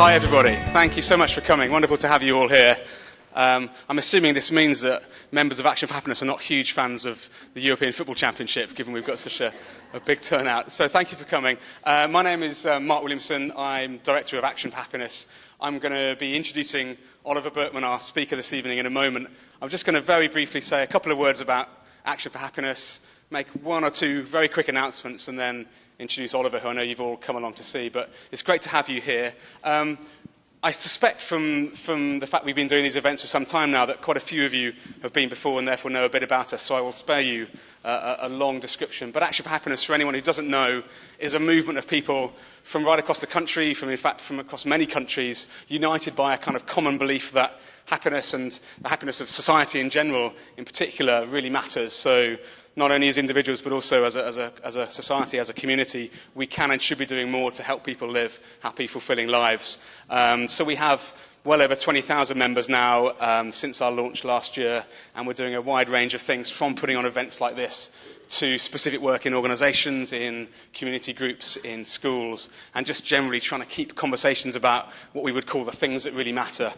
Hi everybody, thank you so much for coming. Wonderful to have you all here. I'm assuming this means that members of Action for Happiness are not huge fans of the European Football Championship, given we've got such a big turnout. So thank you for coming. My name is Mark Williamson. I'm Director of Action for Happiness. I'm going to be introducing Oliver Burman, our speaker this evening, in a moment. I'm just going to very briefly say a couple of words about Action for Happiness, make one or two very quick announcements, and then introduce Oliver, who I know you've all come along to see. But it's great to have you here. I suspect from the fact we've been doing these events for some time now that quite a few of you have been before and therefore know a bit about us, so I will spare you a long description. But Action for Happiness, for anyone who doesn't know, is a movement of people from right across the country, from across many countries, united by a kind of common belief that happiness and the happiness of society in general, in particular, really matters. So not only as individuals, but also as a society, as a community, we can and should be doing more to help people live happy, fulfilling lives. So we have well over 20,000 members now since our launch last year, and we're doing a wide range of things, from putting on events like this to specific work in organisations, in community groups, in schools, and just generally trying to keep conversations about what we would call the things that really matter,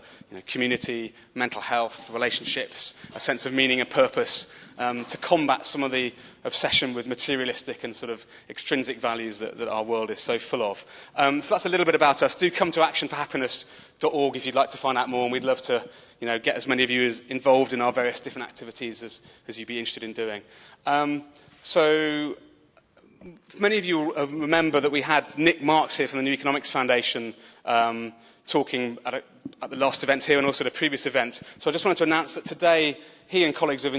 community, mental health, relationships, a sense of meaning and purpose, to combat some of the obsession with materialistic and sort of extrinsic values that our world is so full of. So that's a little bit about us. Do come to actionforhappiness.org if you'd like to find out more, and we'd love to get as many of you involved in our various different activities as you'd be interested in doing. So many of you will remember that we had Nick Marks here from the New Economics Foundation talking at the last event here and also the previous event. So I just wanted to announce that today he and colleagues have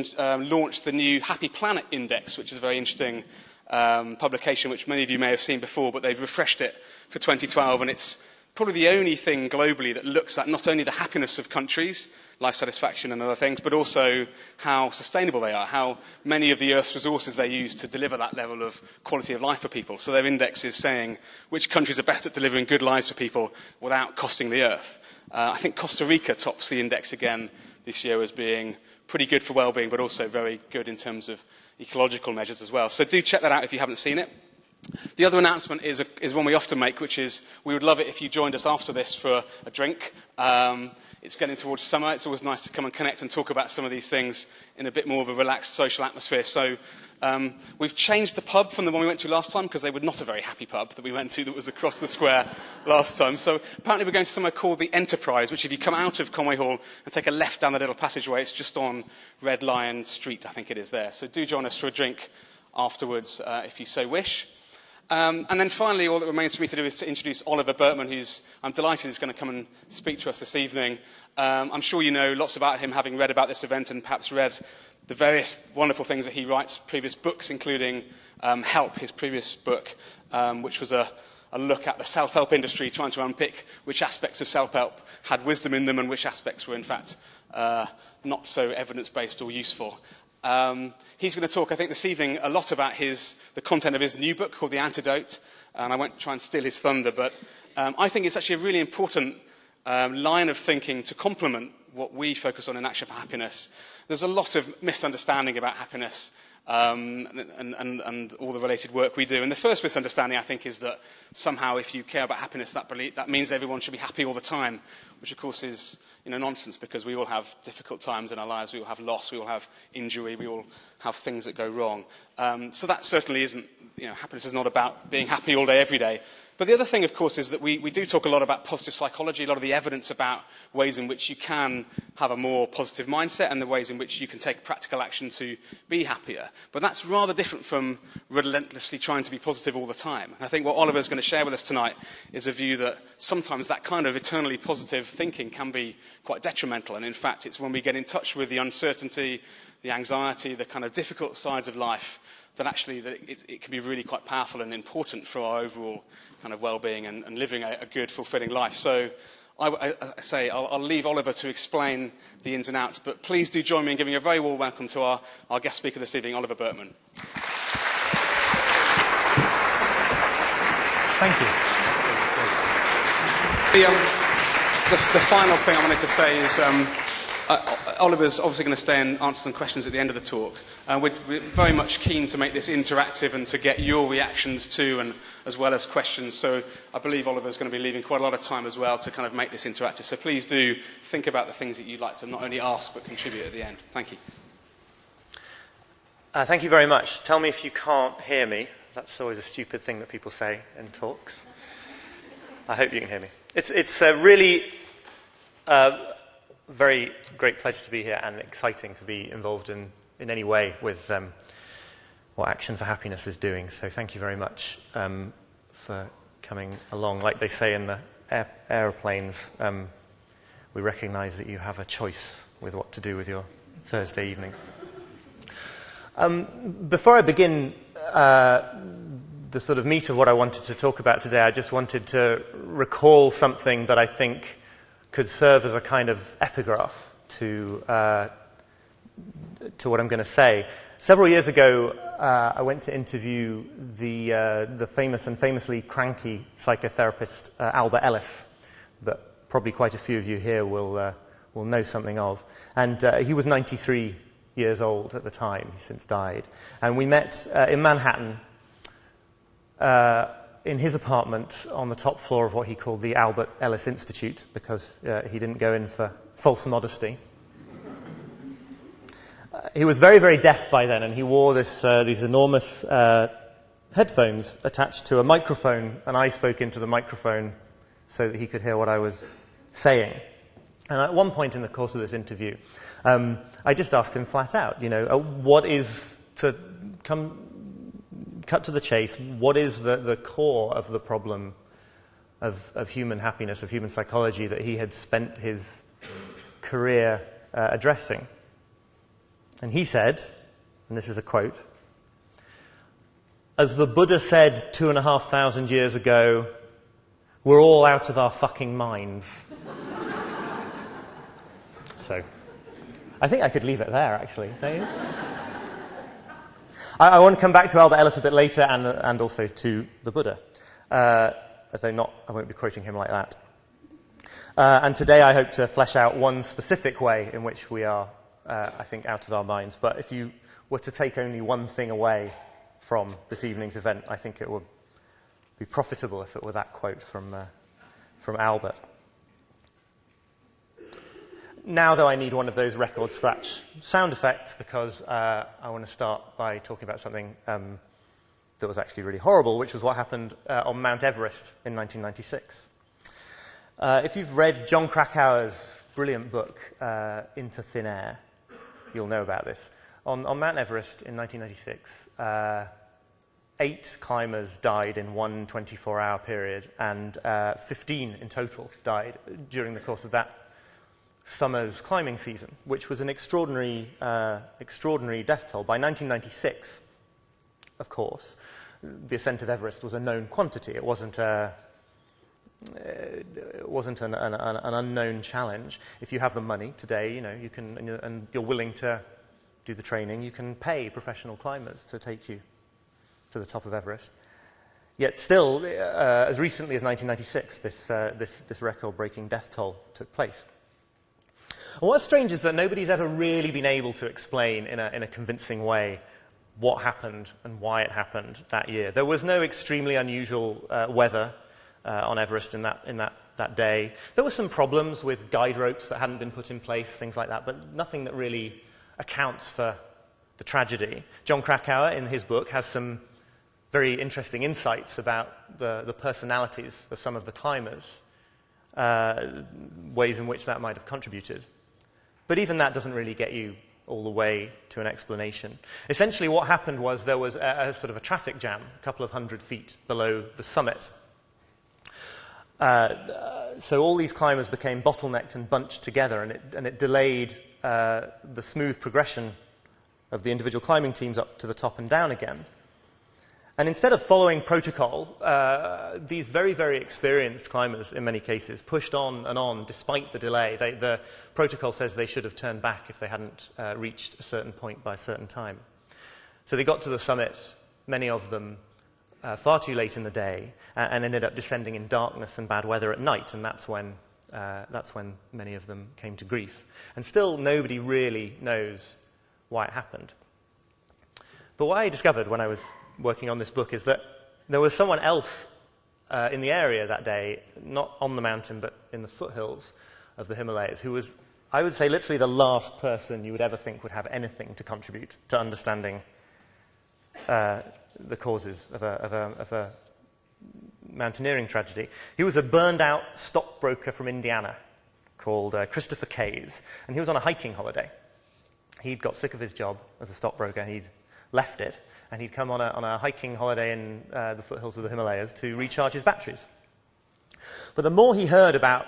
launched the new Happy Planet Index, which is a very interesting publication which many of you may have seen before, but they've refreshed it for 2012, and it's probably the only thing globally that looks at not only the happiness of countries, life satisfaction and other things, but also how sustainable they are, how many of the Earth's resources they use to deliver that level of quality of life for people. So their index is saying which countries are best at delivering good lives for people without costing the Earth. I think Costa Rica tops the index again this year as being pretty good for well-being, but also very good in terms of ecological measures as well. So do check that out if you haven't seen it. The other announcement is one we often make, which is we would love it if you joined us after this for a drink. It's getting towards summer. It's always nice to come and connect and talk about some of these things in a bit more of a relaxed social atmosphere. So we've changed the pub from the one we went to last time, because they were not a very happy pub that we went to that was across the square last time. So apparently we're going to somewhere called the Enterprise, which if you come out of Conway Hall and take a left down the little passageway, it's just on Red Lion Street, I think it is there. So do join us for a drink afterwards if you so wish. And then finally, all that remains for me to do is to introduce Oliver Burman, who's, I'm delighted, is going to come and speak to us this evening. I'm sure you know lots about him, having read about this event and perhaps read the various wonderful things that he writes, previous books, including Help, his previous book, which was a look at the self-help industry, trying to unpick which aspects of self-help had wisdom in them and which aspects were, in fact, not so evidence-based or useful. He's going to talk, I think, this evening a lot about the content of his new book called The Antidote, and I won't try and steal his thunder, but I think it's actually a really important line of thinking to complement what we focus on in Action for Happiness. There's a lot of misunderstanding about happiness and all the related work we do. And the first misunderstanding, I think, is that somehow if you care about happiness, that means everyone should be happy all the time, which of course is nonsense, because we all have difficult times in our lives, we all have loss, we all have injury, we all have things that go wrong. So that certainly isn't, happiness is not about being happy all day, every day. But the other thing, of course, is that we do talk a lot about positive psychology, a lot of the evidence about ways in which you can have a more positive mindset and the ways in which you can take practical action to be happier. But that's rather different from relentlessly trying to be positive all the time. And I think what Oliver's going to share with us tonight is a view that sometimes that kind of eternally positive thinking can be quite detrimental. And in fact, it's when we get in touch with the uncertainty, the anxiety, the kind of difficult sides of life, that actually it can be really quite powerful and important for our overall kind of well-being and living a good, fulfilling life. So I'll leave Oliver to explain the ins and outs, but please do join me in giving a very warm welcome to our guest speaker this evening, Oliver Burman. Thank you. The final thing I wanted to say is Oliver's obviously going to stay and answer some questions at the end of the talk. We're very much keen to make this interactive and to get your reactions too, and as well as questions. So I believe Oliver's going to be leaving quite a lot of time as well to kind of make this interactive. So please do think about the things that you'd like to not only ask but contribute at the end. Thank you. Thank you very much. Tell me if you can't hear me. That's always a stupid thing that people say in talks. I hope you can hear me. It's a really very great pleasure to be here and exciting to be involved in any way with what Action for Happiness is doing. So thank you very much for coming along. Like they say in the aeroplanes, we recognize that you have a choice with what to do with your Thursday evenings. Before I begin the sort of meat of what I wanted to talk about today, I just wanted to recall something that I think could serve as a kind of epigraph to what I'm going to say. Several years ago, I went to interview the famous and famously cranky psychotherapist Albert Ellis, that probably quite a few of you here will know something of. And he was 93 years old at the time. He's since died. And we met in Manhattan in his apartment on the top floor of what he called the Albert Ellis Institute, because he didn't go in for false modesty. He was very, very deaf by then, and he wore these enormous headphones attached to a microphone, and I spoke into the microphone so that he could hear what I was saying. And at one point in the course of this interview, I just asked him flat out, what is, to cut to the chase, what is the core of the problem of human happiness, of human psychology that he had spent his career addressing? And he said, and this is a quote, "As the Buddha said 2,500 years ago, we're all out of our fucking minds." So, I think I could leave it there, actually, don't you? I want to come back to Albert Ellis a bit later, and also to the Buddha, although I won't be quoting him like that. And today I hope to flesh out one specific way in which we are, I think, out of our minds. But if you were to take only one thing away from this evening's event, I think it would be profitable if it were that quote from Albert. Now, though, I need one of those record scratch sound effects, because I want to start by talking about something that was actually really horrible, which was what happened on Mount Everest in 1996. If you've read Jon Krakauer's brilliant book, Into Thin Air, you'll know about this. On Mount Everest in 1996, 8 climbers died in one 24-hour period, and 15 in total died during the course of that summer's climbing season, which was an extraordinary death toll. By 1996, of course, the ascent of Everest was a known quantity. It wasn't an unknown challenge. If you have the money today, you can, and you're willing to do the training, you can pay professional climbers to take you to the top of Everest. Yet still, as recently as 1996, this record-breaking death toll took place. And what's strange is that nobody's ever really been able to explain in a convincing way what happened and why it happened that year. There was no extremely unusual weather on Everest in that day. There were some problems with guide ropes that hadn't been put in place, things like that, but nothing that really accounts for the tragedy. Jon Krakauer, in his book, has some very interesting insights about the personalities of some of the climbers, ways in which that might have contributed. But even that doesn't really get you all the way to an explanation. Essentially what happened was there was a sort of a traffic jam a couple of 100 feet below the summit. So all these climbers became bottlenecked and bunched together, and it delayed the smooth progression of the individual climbing teams up to the top and down again. And instead of following protocol, these very, very experienced climbers, in many cases, pushed on and on despite the delay. The protocol says they should have turned back if they hadn't reached a certain point by a certain time. So they got to the summit, many of them far too late in the day, and ended up descending in darkness and bad weather at night, and that's when that's when many of them came to grief. And still nobody really knows why it happened. But what I discovered when I was working on this book is that there was someone else in the area that day, not on the mountain, but in the foothills of the Himalayas, who was, I would say, literally the last person you would ever think would have anything to contribute to understanding the causes of a mountaineering tragedy. He was a burned-out stockbroker from Indiana called Christopher Case, and he was on a hiking holiday. He'd got sick of his job as a stockbroker, and he'd left it, and he'd come on a hiking holiday in the foothills of the Himalayas to recharge his batteries. But the more he heard about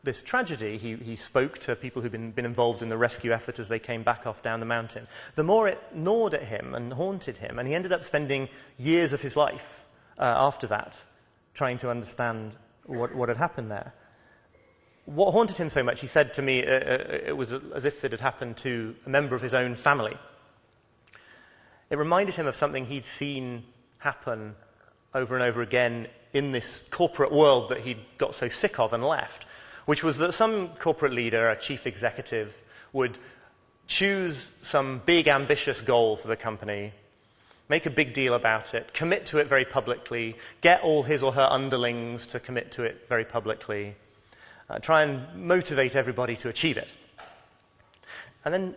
this tragedy, he spoke to people who'd been involved in the rescue effort as they came back off down the mountain, the more it gnawed at him and haunted him, and he ended up spending years of his life after that trying to understand what had happened there. What haunted him so much, he said to me, it was as if it had happened to a member of his own family. It reminded him of something he'd seen happen over and over again in this corporate world that he'd got so sick of and left, which was that some corporate leader, a chief executive, would choose some big, ambitious goal for the company, make a big deal about it, commit to it very publicly, get all his or her underlings to commit to it very publicly, try and motivate everybody to achieve it. And then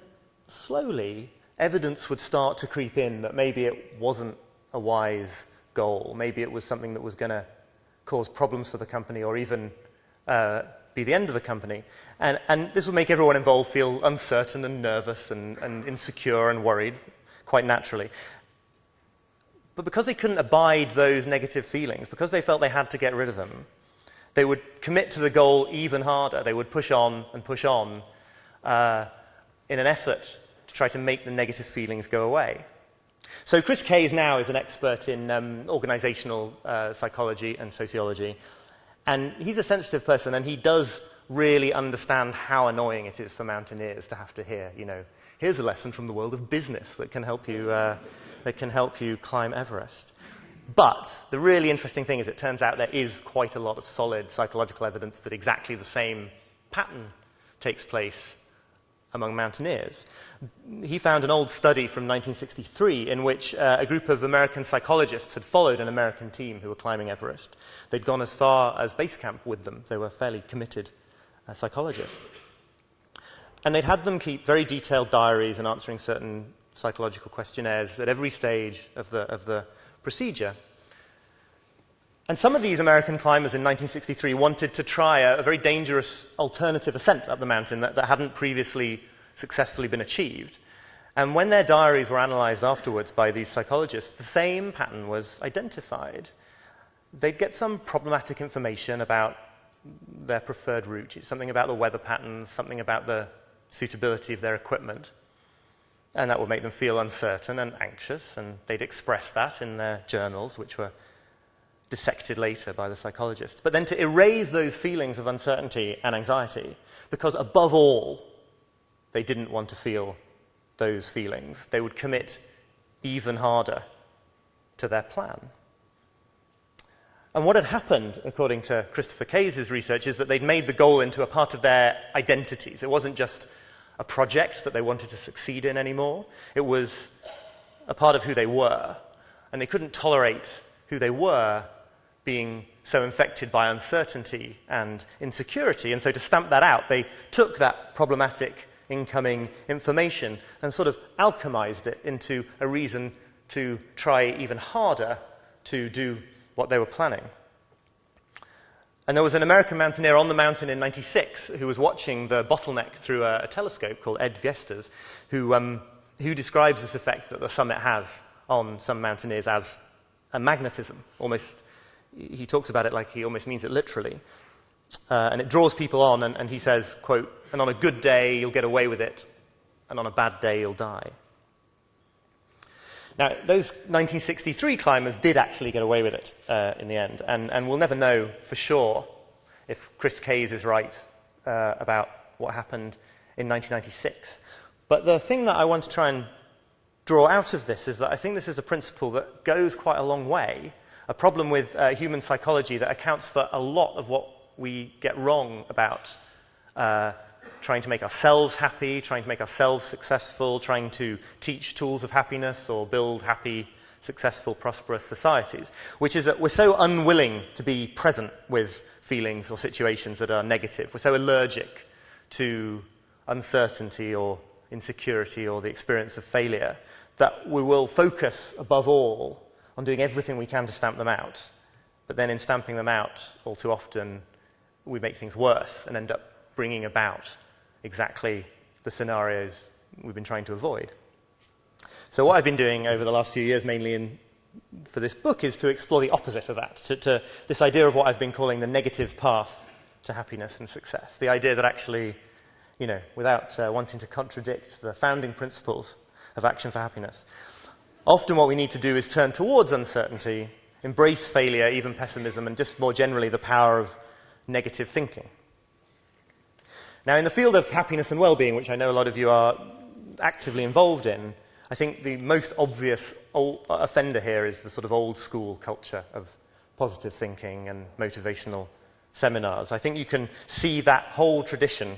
slowly, evidence would start to creep in that maybe it wasn't a wise goal. Maybe it was something that was going to cause problems for the company or even be the end of the company. And this would make everyone involved feel uncertain and nervous and insecure and worried, quite naturally. But because they couldn't abide those negative feelings, because they felt they had to get rid of them, they would commit to the goal even harder. They would push on and push on in an effort to try to make the negative feelings go away. So Chris Case now is an expert in organizational psychology and sociology. And he's a sensitive person, and he does really understand how annoying it is for mountaineers to have to hear, here's a lesson from the world of business that can help you climb Everest. But the really interesting thing is it turns out there is quite a lot of solid psychological evidence that exactly the same pattern takes place among mountaineers. He found an old study from 1963 in which a group of American psychologists had followed an American team who were climbing Everest. They'd gone as far as base camp with them. They were fairly committed psychologists. And they'd had them keep very detailed diaries and answering certain psychological questionnaires at every stage of the procedure. And some of these American climbers in 1963 wanted to try a very dangerous alternative ascent up the mountain that hadn't previously successfully been achieved. And when their diaries were analysed afterwards by these psychologists, the same pattern was identified. They'd get some problematic information about their preferred route, something about the weather patterns, something about the suitability of their equipment. And that would make them feel uncertain and anxious, and they'd express that in their journals, which were dissected later by the psychologists. But then to erase those feelings of uncertainty and anxiety, because above all, they didn't want to feel those feelings, they would commit even harder to their plan. And what had happened, according to Christopher Case's research, is that they'd made the goal into a part of their identities. It wasn't just a project that they wanted to succeed in anymore. It was a part of who they were. And they couldn't tolerate who they were being so infected by uncertainty and insecurity. And so to stamp that out, they took that problematic incoming information and sort of alchemized it into a reason to try even harder to do what they were planning. And there was an American mountaineer on the mountain in '96 who was watching the bottleneck through a telescope called Ed Viestas, who describes this effect that the summit has on some mountaineers as a magnetism. Almost, he talks about it like he almost means it literally. And it draws people on, and he says, quote, "And on a good day, you'll get away with it, and on a bad day, you'll die." Now, those 1963 climbers did actually get away with it in the end, and we'll never know for sure if Chris Case is right about what happened in 1996. But the thing that I want to try and draw out of this is that I think this is a principle that goes quite a long way, a problem with human psychology that accounts for a lot of what we get wrong about trying to make ourselves happy, trying to make ourselves successful, trying to teach tools of happiness or build happy, successful, prosperous societies, which is that we're so unwilling to be present with feelings or situations that are negative. We're so allergic to uncertainty or insecurity or the experience of failure that we will focus above all on doing everything we can to stamp them out. But then in stamping them out, all too often, we make things worse and end up bringing about exactly the scenarios we've been trying to avoid. So what I've been doing over the last few years, mainly for this book, is to explore the opposite of that, to this idea of what I've been calling the negative path to happiness and success. The idea that actually, without wanting to contradict the founding principles of Action for Happiness, often what we need to do is turn towards uncertainty, embrace failure, even pessimism, and just more generally the power of negative thinking. Now, in the field of happiness and well-being, which I know a lot of you are actively involved in, I think the most obvious offender here is the sort of old-school culture of positive thinking and motivational seminars. I think you can see that whole tradition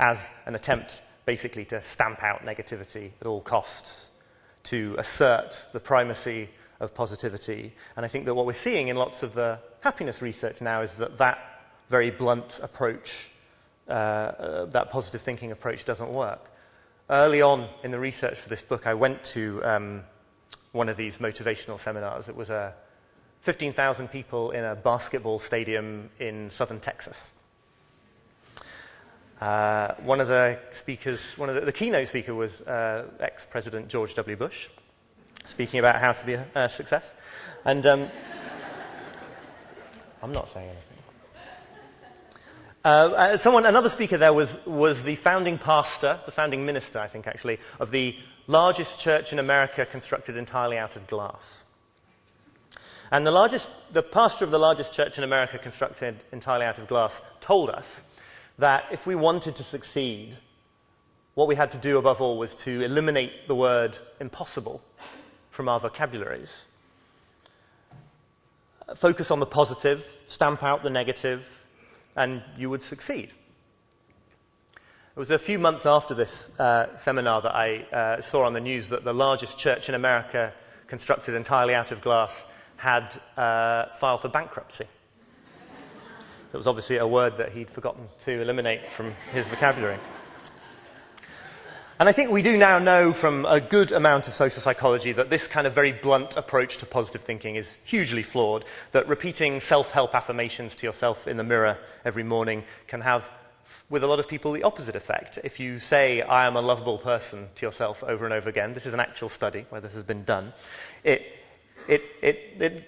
as an attempt, basically, to stamp out negativity at all costs, to assert the primacy of positivity. And I think that what we're seeing in lots of the happiness research now is that very blunt approach, that positive thinking approach, doesn't work. Early on in the research for this book, I went to one of these motivational seminars. It was 15,000 people in a basketball stadium in southern Texas. One of the speakers, the keynote speaker was ex-President George W. Bush, speaking about how to be a success. And I'm not saying anything. Another speaker there was the founding pastor, the founding minister, I think actually, of the largest church in America constructed entirely out of glass. And the pastor of the largest church in America constructed entirely out of glass told us that if we wanted to succeed, what we had to do above all was to eliminate the word impossible from our vocabularies. Focus on the positive, stamp out the negative, and you would succeed. It was a few months after this seminar that I saw on the news that the largest church in America, constructed entirely out of glass, had filed for bankruptcy. It was obviously a word that he'd forgotten to eliminate from his vocabulary. And I think we do now know from a good amount of social psychology that this kind of very blunt approach to positive thinking is hugely flawed, that repeating self-help affirmations to yourself in the mirror every morning can have, with a lot of people, the opposite effect. If you say, "I am a lovable person," to yourself over and over again, this is an actual study where this has been done, it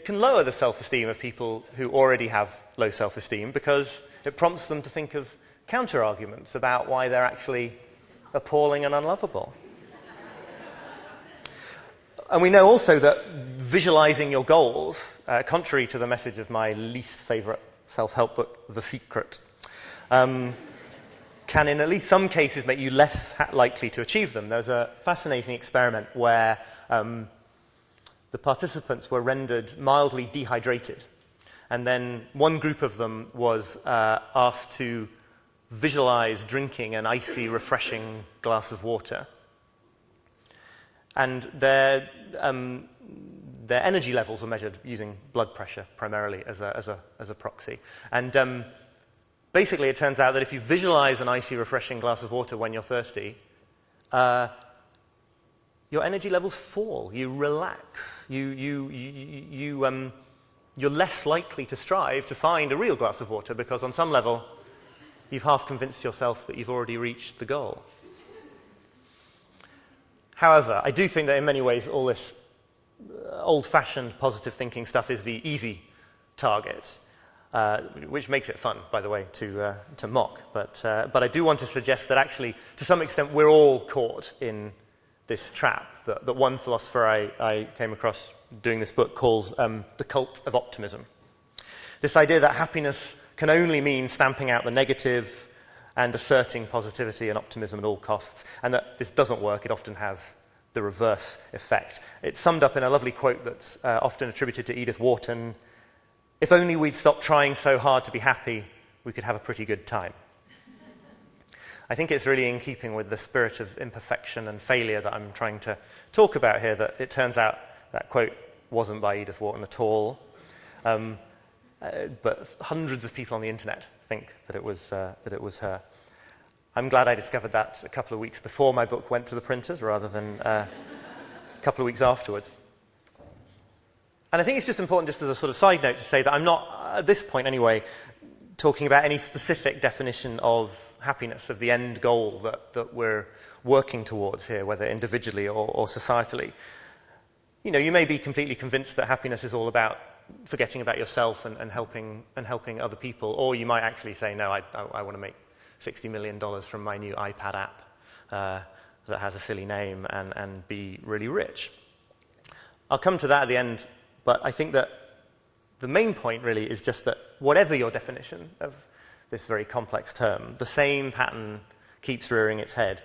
can lower the self-esteem of people who already have low self-esteem because it prompts them to think of counter-arguments about why they're actually appalling and unlovable. And we know also that visualizing your goals, contrary to the message of my least favorite self-help book, The Secret, can in at least some cases make you less likely to achieve them. There was a fascinating experiment where the participants were rendered mildly dehydrated, and then one group of them was asked to visualize drinking an icy, refreshing glass of water. And their energy levels were measured using blood pressure primarily as a proxy. And basically it turns out that if you visualize an icy, refreshing glass of water when you're thirsty, your energy levels fall. You relax. You're less likely to strive to find a real glass of water because on some level you've half convinced yourself that you've already reached the goal. However, I do think that in many ways all this old-fashioned positive thinking stuff is the easy target, which makes it fun, by the way, to mock. But I do want to suggest that actually, to some extent, we're all caught in this trap that one philosopher I came across doing this book calls the Cult of Optimism. This idea that happiness can only mean stamping out the negative and asserting positivity and optimism at all costs, and that this doesn't work. It often has the reverse effect. It's summed up in a lovely quote that's often attributed to Edith Wharton. If only we'd stop trying so hard to be happy, we could have a pretty good time. I think it's really in keeping with the spirit of imperfection and failure that I'm trying to talk about here, that it turns out that quote wasn't by Edith Wharton at all, but hundreds of people on the internet think that it was her. I'm glad I discovered that a couple of weeks before my book went to the printers rather than a couple of weeks afterwards. And I think it's just important, just as a sort of side note, to say that I'm not, at this point anyway, talking about any specific definition of happiness, of the end goal that we're working towards here, whether individually or societally. You know, you may be completely convinced that happiness is all about forgetting about yourself and helping other people, or you might actually say, no, I want to make $60 million from my new iPad app that has a silly name and be really rich. I'll come to that at the end, but I think that the main point really is just that whatever your definition of this very complex term, the same pattern keeps rearing its head.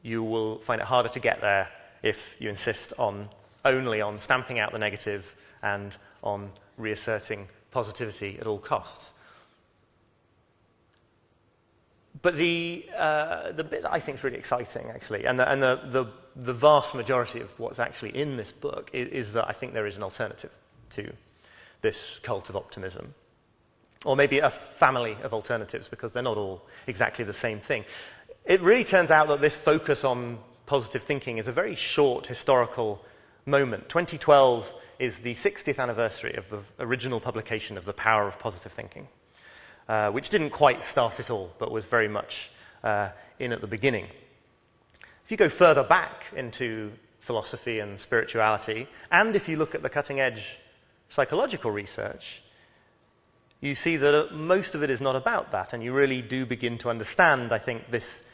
You will find it harder to get there if you insist only on stamping out the negative and on reasserting positivity at all costs. But the bit that I think is really exciting, actually, and the vast majority of what's actually in this book is that I think there is an alternative to this cult of optimism. Or maybe a family of alternatives, because they're not all exactly the same thing. It really turns out that this focus on positive thinking is a very short historical moment. 2012 is the 60th anniversary of the original publication of The Power of Positive Thinking, which didn't quite start it all, but was very much in at the beginning. If you go further back into philosophy and spirituality, and if you look at the cutting-edge psychological research, you see that most of it is not about that, and you really do begin to understand, I think, this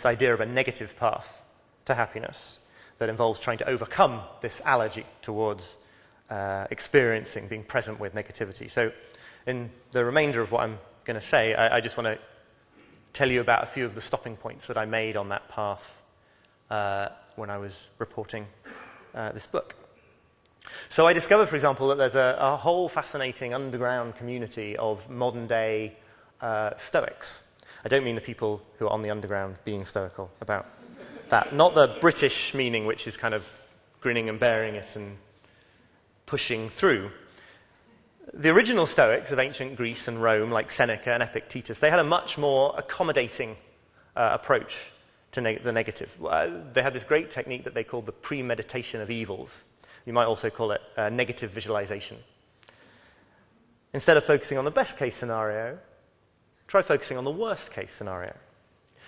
idea of a negative path to happiness that involves trying to overcome this allergy towards experiencing, being present with negativity. So in the remainder of what I'm going to say, I just want to tell you about a few of the stopping points that I made on that path when I was reporting this book. So I discovered, for example, that there's a whole fascinating underground community of modern-day Stoics. I don't mean the people who are on the underground being stoical about that. Not the British meaning, which is kind of grinning and bearing it and pushing through. The original Stoics of ancient Greece and Rome, like Seneca and Epictetus, they had a much more accommodating approach to the negative. They had this great technique that they called the premeditation of evils. You might also call it negative visualization. Instead of focusing on the best case scenario, try focusing on the worst case scenario.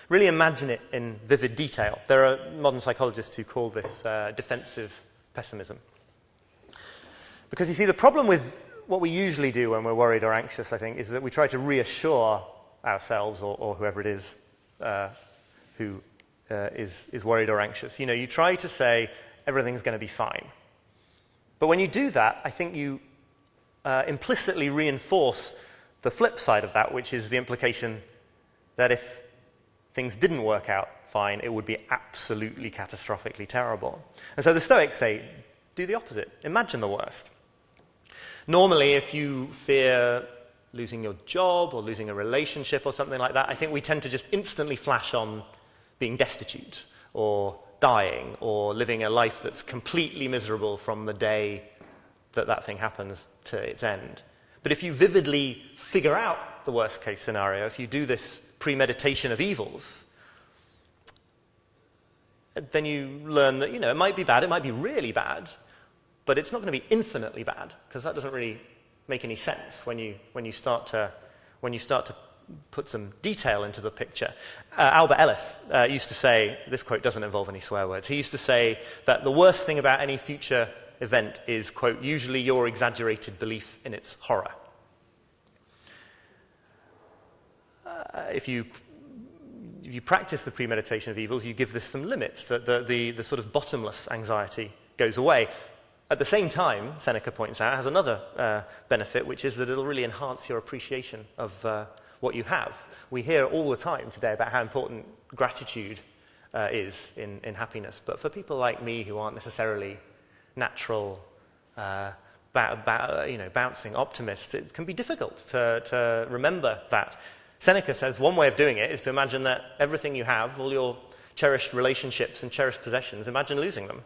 Really imagine it in vivid detail. There are modern psychologists who call this defensive pessimism. Because you see, the problem with what we usually do when we're worried or anxious, I think, is that we try to reassure ourselves or whoever it is who is worried or anxious. You know, you try to say everything's going to be fine. But when you do that, I think you implicitly reinforce the flip side of that, which is the implication that if things didn't work out fine, it would be absolutely catastrophically terrible. And so the Stoics say, do the opposite. Imagine the worst. Normally, if you fear losing your job or losing a relationship or something like that, I think we tend to just instantly flash on being destitute or dying or living a life that's completely miserable from the day that thing happens to its end. But if you vividly figure out the worst case scenario, if you do this premeditation of evils, then you learn that, you know, it might be bad, it might be really bad, but it's not going to be infinitely bad, because that doesn't really make any sense when you start to put some detail into the picture. Albert Ellis used to say, this quote doesn't involve any swear words, he used to say that the worst thing about any future event is, quote, usually your exaggerated belief in its horror. If you practice the premeditation of evils, you give this some limits, that the sort of bottomless anxiety goes away. At the same time, Seneca points out, has another benefit, which is that it'll really enhance your appreciation of what you have. We hear all the time today about how important gratitude is in happiness, but for people like me who aren't necessarily natural bouncing optimist, it can be difficult to remember that. Seneca says one way of doing it is to imagine that everything you have, all your cherished relationships and cherished possessions, imagine losing them.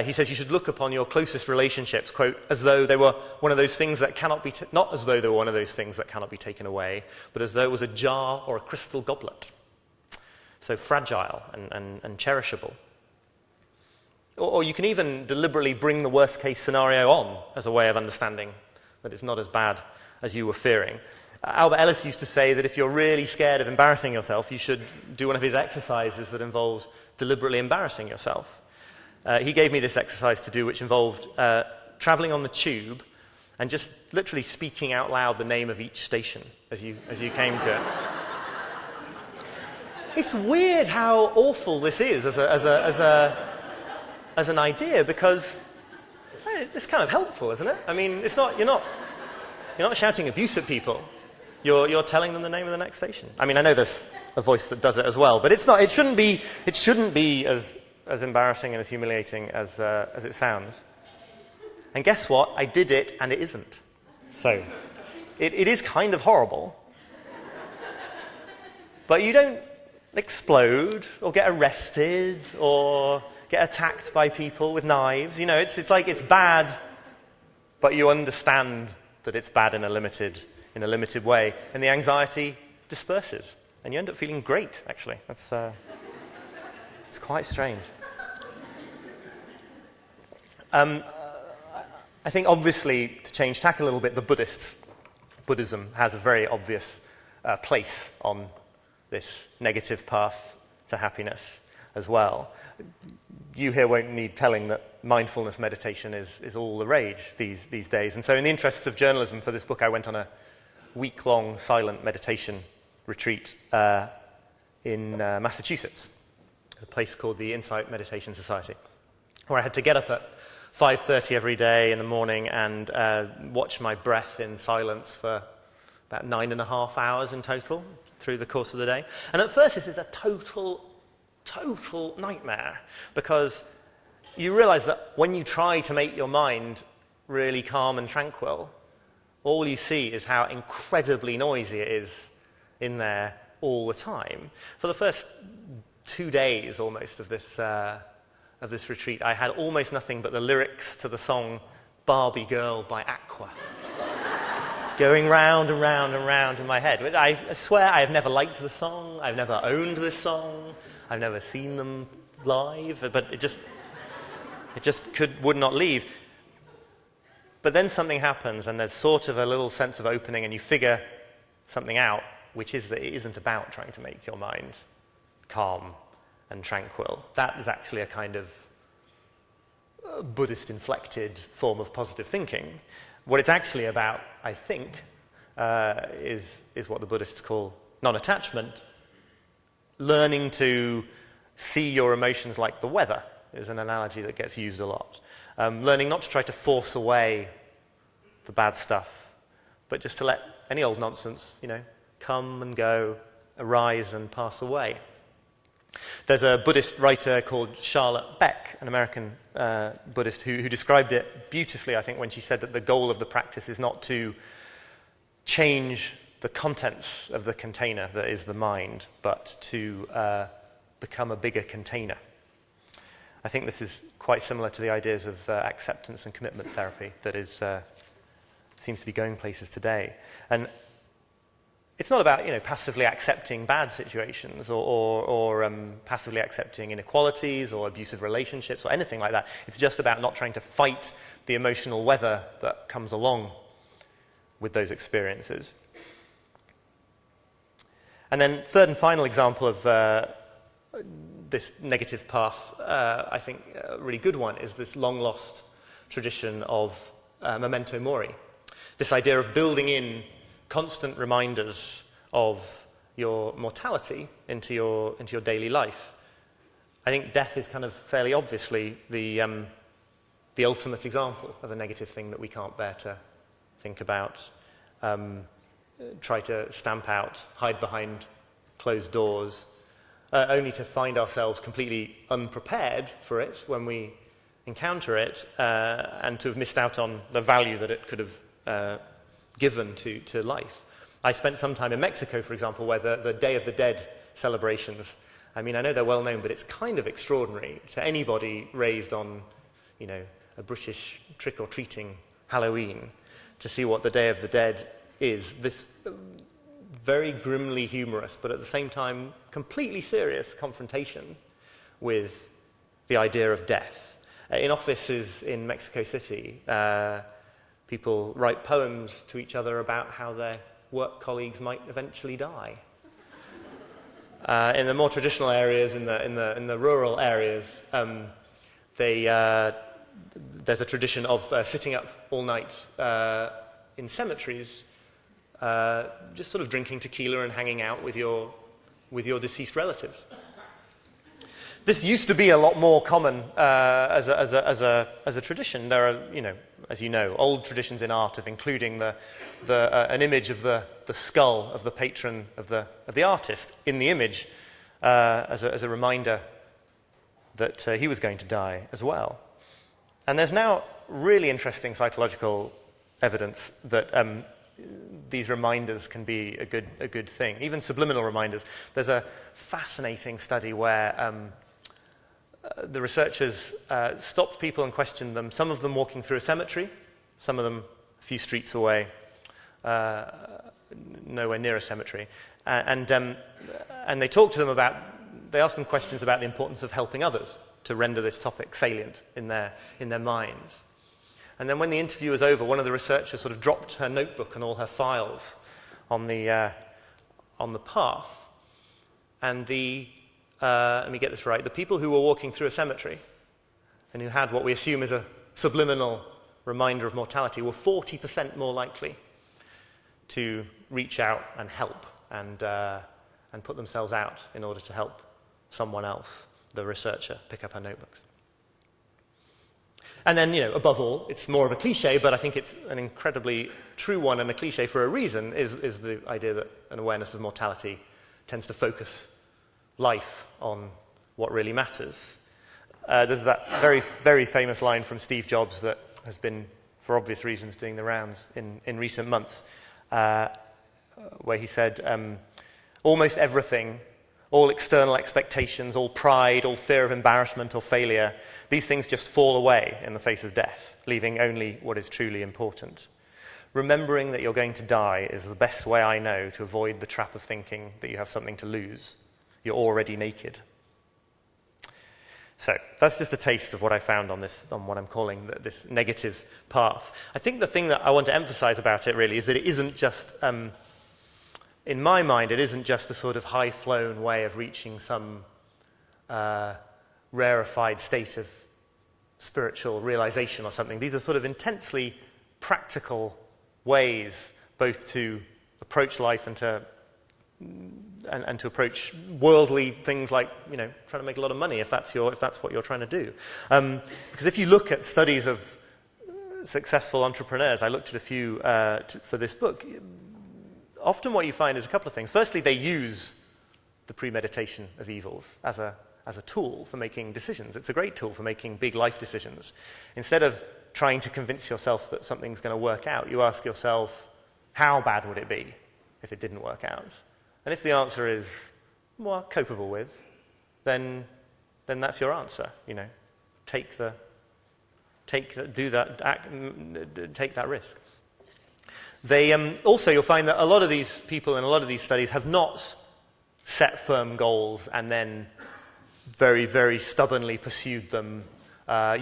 He says you should look upon your closest relationships, quote, as though they were one of those things that cannot be, not as though they were one of those things that cannot be taken away, but as though it was a jar or a crystal goblet. So fragile and cherishable. Or you can even deliberately bring the worst case scenario on as a way of understanding that it's not as bad as you were fearing. Albert Ellis used to say that if you're really scared of embarrassing yourself, you should do one of his exercises that involves deliberately embarrassing yourself. He gave me this exercise to do, which involved travelling on the tube and just literally speaking out loud the name of each station as you came to it. It's weird how awful this is as an idea, because it's kind of helpful, isn't it? I mean, you're not shouting abuse at people. You're telling them the name of the next station. I mean, I know there's a voice that does it as well, but it's not. It shouldn't be as embarrassing and as humiliating as it sounds. And guess what? I did it, and it isn't. So, it is kind of horrible. But you don't explode or get arrested or get attacked by people with knives. You know, it's like it's bad, but you understand that it's bad in a limited way, and the anxiety disperses, and you end up feeling great. Actually, it's quite strange. I think, obviously, to change tack a little bit, Buddhism has a very obvious place on this negative path to happiness as well. You here won't need telling that mindfulness meditation is all the rage these days. And so in the interests of journalism for this book, I went on a week-long silent meditation retreat in Massachusetts, a place called the Insight Meditation Society, where I had to get up at 5:30 every day in the morning and watch my breath in silence for about 9.5 hours in total through the course of the day. And at first this is a total nightmare, because you realize that when you try to make your mind really calm and tranquil, all you see is how incredibly noisy it is in there all the time. For the first 2 days almost of this retreat, I had almost nothing but the lyrics to the song Barbie Girl by Aqua going round and round and round in my head. But I swear I have never liked the song, I've never owned this song, I've never seen them live, but it just would not leave. But then something happens, and there's sort of a little sense of opening, and you figure something out, which is that it isn't about trying to make your mind calm and tranquil. That is actually a kind of Buddhist-inflected form of positive thinking. What it's actually about, I think, is what the Buddhists call non-attachment. Learning to see your emotions like the weather is an analogy that gets used a lot. Learning not to try to force away the bad stuff, but just to let any old nonsense, come and go, arise and pass away. There's a Buddhist writer called Charlotte Beck, an American Buddhist, who described it beautifully, I think, when she said that the goal of the practice is not to change the contents of the container that is the mind, but to become a bigger container. I think this is quite similar to the ideas of acceptance and commitment therapy that seems to be going places today. And it's not about passively accepting bad situations or passively accepting inequalities or abusive relationships or anything like that. It's just about not trying to fight the emotional weather that comes along with those experiences. And then third and final example of this negative path, I think a really good one, is this long-lost tradition of Memento Mori. This idea of building in constant reminders of your mortality into your daily life. I think death is kind of fairly obviously the ultimate example of a negative thing that we can't bear to think about, try to stamp out, hide behind closed doors, only to find ourselves completely unprepared for it when we encounter it and to have missed out on the value that it could have given to life. I spent some time in Mexico, for example, where the Day of the Dead celebrations, I mean, I know they're well known, but it's kind of extraordinary to anybody raised on, a British trick-or-treating Halloween to see what the Day of the Dead is. This very grimly humorous, but at the same time completely serious confrontation with the idea of death. In offices in Mexico City, people write poems to each other about how their work colleagues might eventually die. In the more traditional areas, in the rural areas, there's a tradition of sitting up all night in cemeteries, just sort of drinking tequila and hanging out with your deceased relatives. This used to be a lot more common as a tradition. There are, as you know, old traditions in art of including an image of the skull of the patron of the artist in the image as a reminder that he was going to die as well. And there's now really interesting psychological evidence that these reminders can be a good thing, even subliminal reminders. There's a fascinating study where the researchers stopped people and questioned them, some of them walking through a cemetery, some of them a few streets away, nowhere near a cemetery. And they talked to them they asked them questions about the importance of helping others to render this topic salient in their minds. And then when the interview was over, one of the researchers sort of dropped her notebook and all her files on the path. And let me get this right, the people who were walking through a cemetery and who had what we assume is a subliminal reminder of mortality were 40% more likely to reach out and help and put themselves out in order to help someone else, the researcher, pick up her notebooks. And then, above all, it's more of a cliche, but I think it's an incredibly true one and a cliche for a reason, is the idea that an awareness of mortality tends to focus life on what really matters. There's that very, very famous line from Steve Jobs that has been, for obvious reasons, doing the rounds in recent months, where he said, almost everything, all external expectations, all pride, all fear of embarrassment or failure, these things just fall away in the face of death, leaving only what is truly important. Remembering that you're going to die is the best way I know to avoid the trap of thinking that you have something to lose. You're already naked. So that's just a taste of what I found on what I'm calling this negative path. I think the thing that I want to emphasize about it really is that it isn't just, in my mind, it isn't just a sort of high-flown way of reaching some rarefied state of spiritual realization or something. These are sort of intensely practical ways both to approach life and to approach worldly things like, trying to make a lot of money if that's what you're trying to do. Because if you look at studies of successful entrepreneurs, I looked at a few for this book, often what you find is a couple of things. Firstly, they use the premeditation of evils as a tool for making decisions. It's a great tool for making big life decisions. Instead of trying to convince yourself that something's going to work out, you ask yourself, how bad would it be if it didn't work out? And if the answer is, well, copable with, then that's your answer. Take that risk. They also, you'll find that a lot of these people in a lot of these studies have not set firm goals and then very, very stubbornly pursued them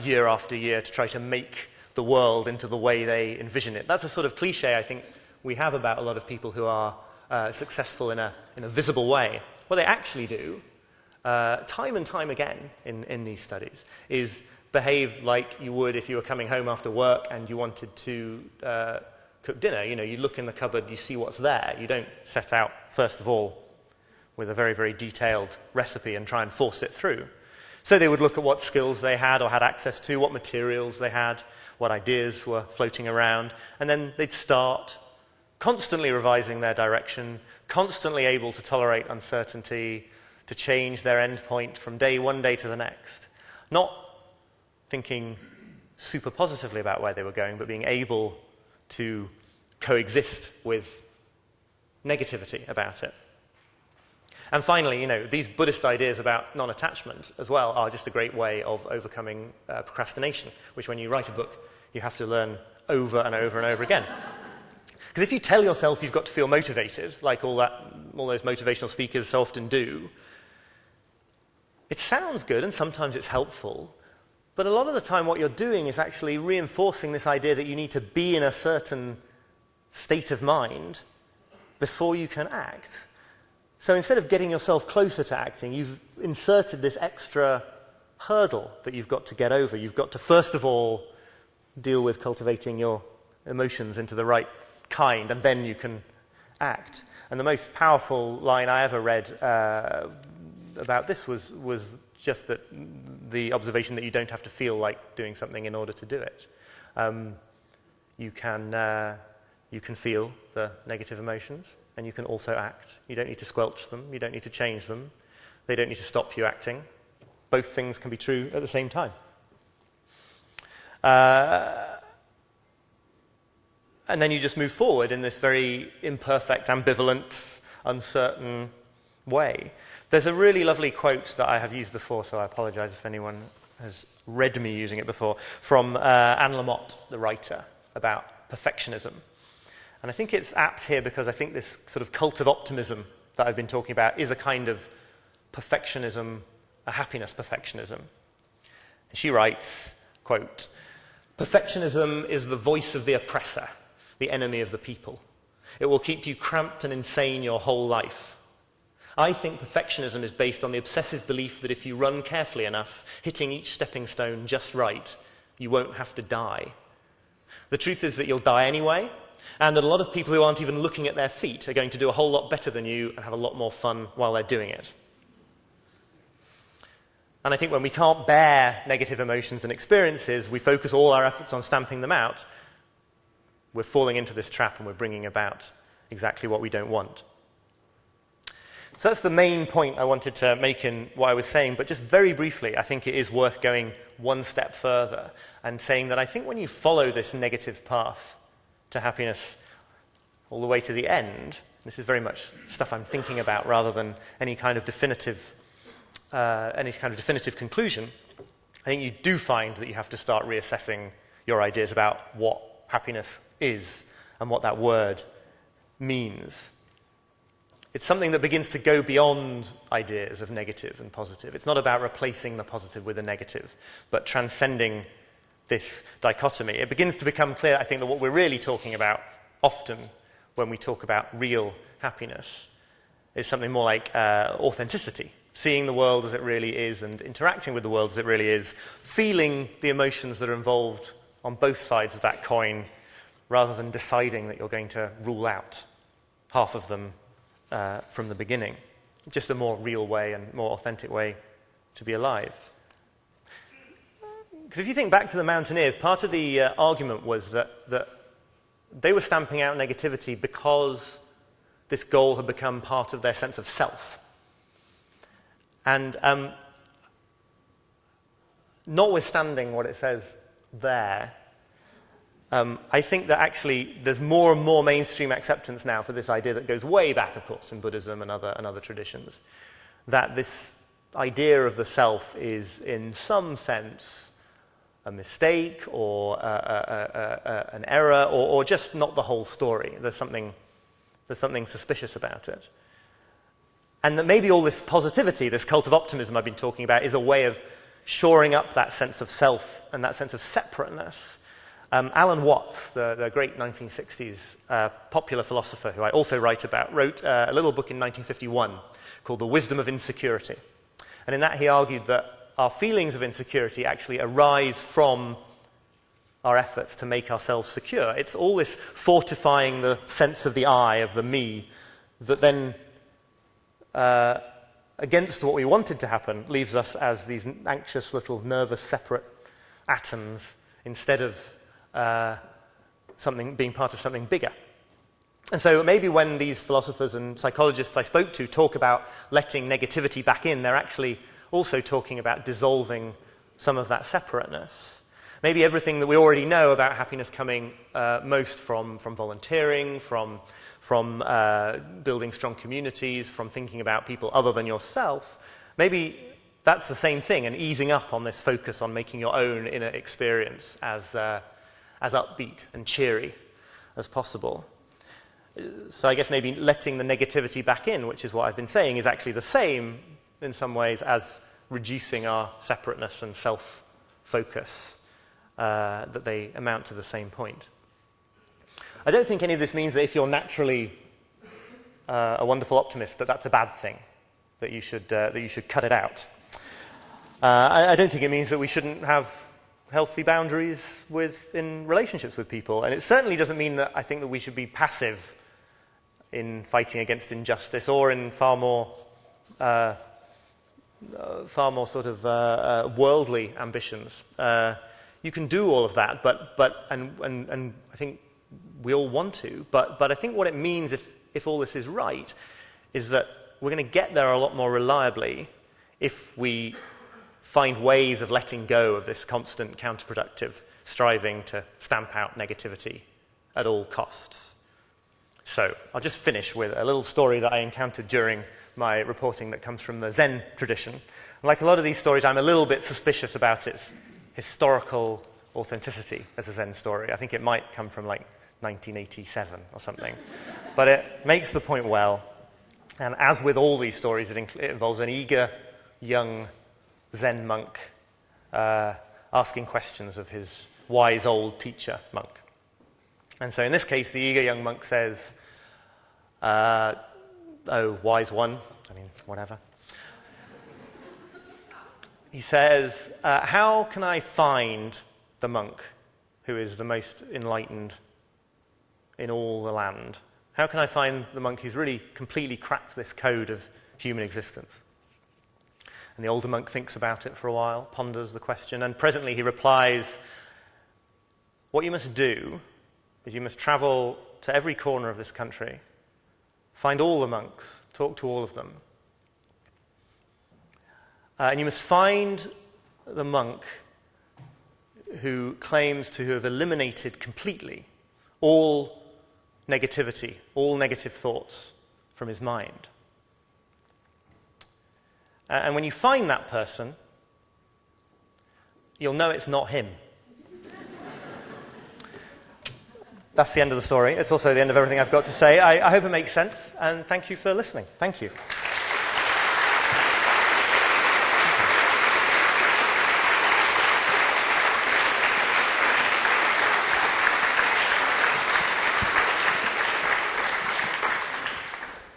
year after year to try to make the world into the way they envision it. That's a sort of cliche I think we have about a lot of people who are successful in a visible way. What they actually do, time and time again in these studies, is behave like you would if you were coming home after work and you wanted to cook dinner. You look in the cupboard, you see what's there. You don't set out, first of all, with a very, very detailed recipe and try and force it through. So they would look at what skills they had or had access to, what materials they had, what ideas were floating around, and then they'd start constantly revising their direction, constantly able to tolerate uncertainty, to change their end point from one day to the next. Not thinking super positively about where they were going, but being able to coexist with negativity about it. And finally, these Buddhist ideas about non-attachment as well are just a great way of overcoming procrastination, which when you write a book, you have to learn over and over and over again. Because if you tell yourself you've got to feel motivated, like all those motivational speakers so often do, it sounds good and sometimes it's helpful, but a lot of the time what you're doing is actually reinforcing this idea that you need to be in a certain state of mind before you can act. So instead of getting yourself closer to acting, you've inserted this extra hurdle that you've got to get over. You've got to, first of all, deal with cultivating your emotions into the right kind, and then you can act. And the most powerful line I ever read about this was just that the observation that you don't have to feel like doing something in order to do it. You can feel the negative emotions, and you can also act. You don't need to squelch them. You don't need to change them. They don't need to stop you acting. Both things can be true at the same time. And then you just move forward in this very imperfect, ambivalent, uncertain way. There's a really lovely quote that I have used before, so I apologize if anyone has read me using it before, from Anne Lamott, the writer, about perfectionism. And I think it's apt here because I think this sort of cult of optimism that I've been talking about is a kind of perfectionism, a happiness perfectionism. And she writes, quote, "Perfectionism is the voice of the oppressor, the enemy of the people. It will keep you cramped and insane your whole life. I think perfectionism is based on the obsessive belief that if you run carefully enough, hitting each stepping stone just right, you won't have to die. The truth is that you'll die anyway, and that a lot of people who aren't even looking at their feet are going to do a whole lot better than you and have a lot more fun while they're doing it." And I think when we can't bear negative emotions and experiences, we focus all our efforts on stamping them out. We're falling into this trap and we're bringing about exactly what we don't want. So that's the main point I wanted to make in what I was saying, but just very briefly, I think it is worth going one step further and saying that I think when you follow this negative path to happiness all the way to the end, this is very much stuff I'm thinking about rather than any kind of definitive conclusion, I think you do find that you have to start reassessing your ideas about what happiness is and what that word means. It's something that begins to go beyond ideas of negative and positive. It's not about replacing the positive with the negative, but transcending this dichotomy. It begins to become clear, I think, that what we're really talking about often when we talk about real happiness is something more like authenticity, seeing the world as it really is and interacting with the world as it really is, feeling the emotions that are involved on both sides of that coin, rather than deciding that you're going to rule out half of them from the beginning. Just a more real way and more authentic way to be alive. Because if you think back to the mountaineers, part of the argument was that they were stamping out negativity because this goal had become part of their sense of self. And notwithstanding what it says there, I think that actually there's more and more mainstream acceptance now for this idea that goes way back, of course, in Buddhism and other traditions, that this idea of the self is in some sense a mistake or an error or just not the whole story. There's something suspicious about it. And that maybe all this positivity, this cult of optimism I've been talking about, is a way of shoring up that sense of self and that sense of separateness. Alan Watts, the great 1960s popular philosopher who I also write about, wrote a little book in 1951 called The Wisdom of Insecurity. And in that he argued that our feelings of insecurity actually arise from our efforts to make ourselves secure. It's all this fortifying the sense of the I, of the me, that then, against what we wanted to happen, leaves us as these anxious little nervous separate atoms instead of something being part of something bigger. And so maybe when these philosophers and psychologists I spoke to talk about letting negativity back in, they're actually also talking about dissolving some of that separateness. Maybe everything that we already know about happiness coming most from volunteering, from building strong communities, from thinking about people other than yourself, maybe that's the same thing, and easing up on this focus on making your own inner experience as upbeat and cheery as possible. So I guess maybe letting the negativity back in, which is what I've been saying, is actually the same in some ways as reducing our separateness and self-focus, that they amount to the same point. I don't think any of this means that if you're naturally a wonderful optimist, that's a bad thing, that you should cut it out. I don't think it means that we shouldn't have healthy boundaries in relationships with people, and it certainly doesn't mean that I think that we should be passive in fighting against injustice or in far more sort of worldly ambitions. You can do all of that, but I think we all want to. But I think what it means, if all this is right, is that we're going to get there a lot more reliably if we find ways of letting go of this constant counterproductive striving to stamp out negativity at all costs. So I'll just finish with a little story that I encountered during my reporting that comes from the Zen tradition. Like a lot of these stories, I'm a little bit suspicious about its historical authenticity as a Zen story. I think it might come from like 1987 or something. But it makes the point well. And as with all these stories, it involves an eager young Zen monk asking questions of his wise old teacher monk. And so in this case, the eager young monk says, oh, wise one, I mean, whatever. He says, how can I find the monk who is the most enlightened in all the land? How can I find the monk who's really completely cracked this code of human existence? And the older monk thinks about it for a while, ponders the question, and presently he replies, what you must do is you must travel to every corner of this country, find all the monks, talk to all of them. And you must find the monk who claims to have eliminated completely all negativity, all negative thoughts from his mind. And when you find that person, you'll know it's not him. That's the end of the story. It's also the end of everything I've got to say. I hope it makes sense, and thank you for listening. Thank you.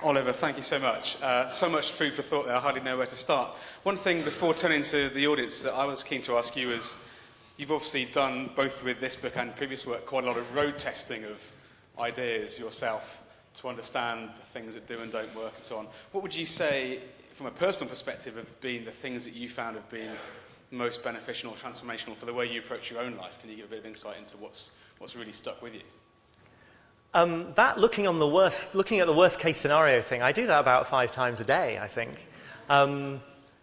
Oliver, thank you so much. So much food for thought there, I hardly know where to start. One thing before turning to the audience that I was keen to ask you is, you've obviously done, both with this book and previous work, quite a lot of road testing of ideas yourself to understand the things that do and don't work and so on. What would you say, from a personal perspective, have been the things that you found have been most beneficial or transformational for the way you approach your own life? Can you give a bit of insight into what's really stuck with you? That looking at the worst case scenario thing, I do that about 5 times a day, I think.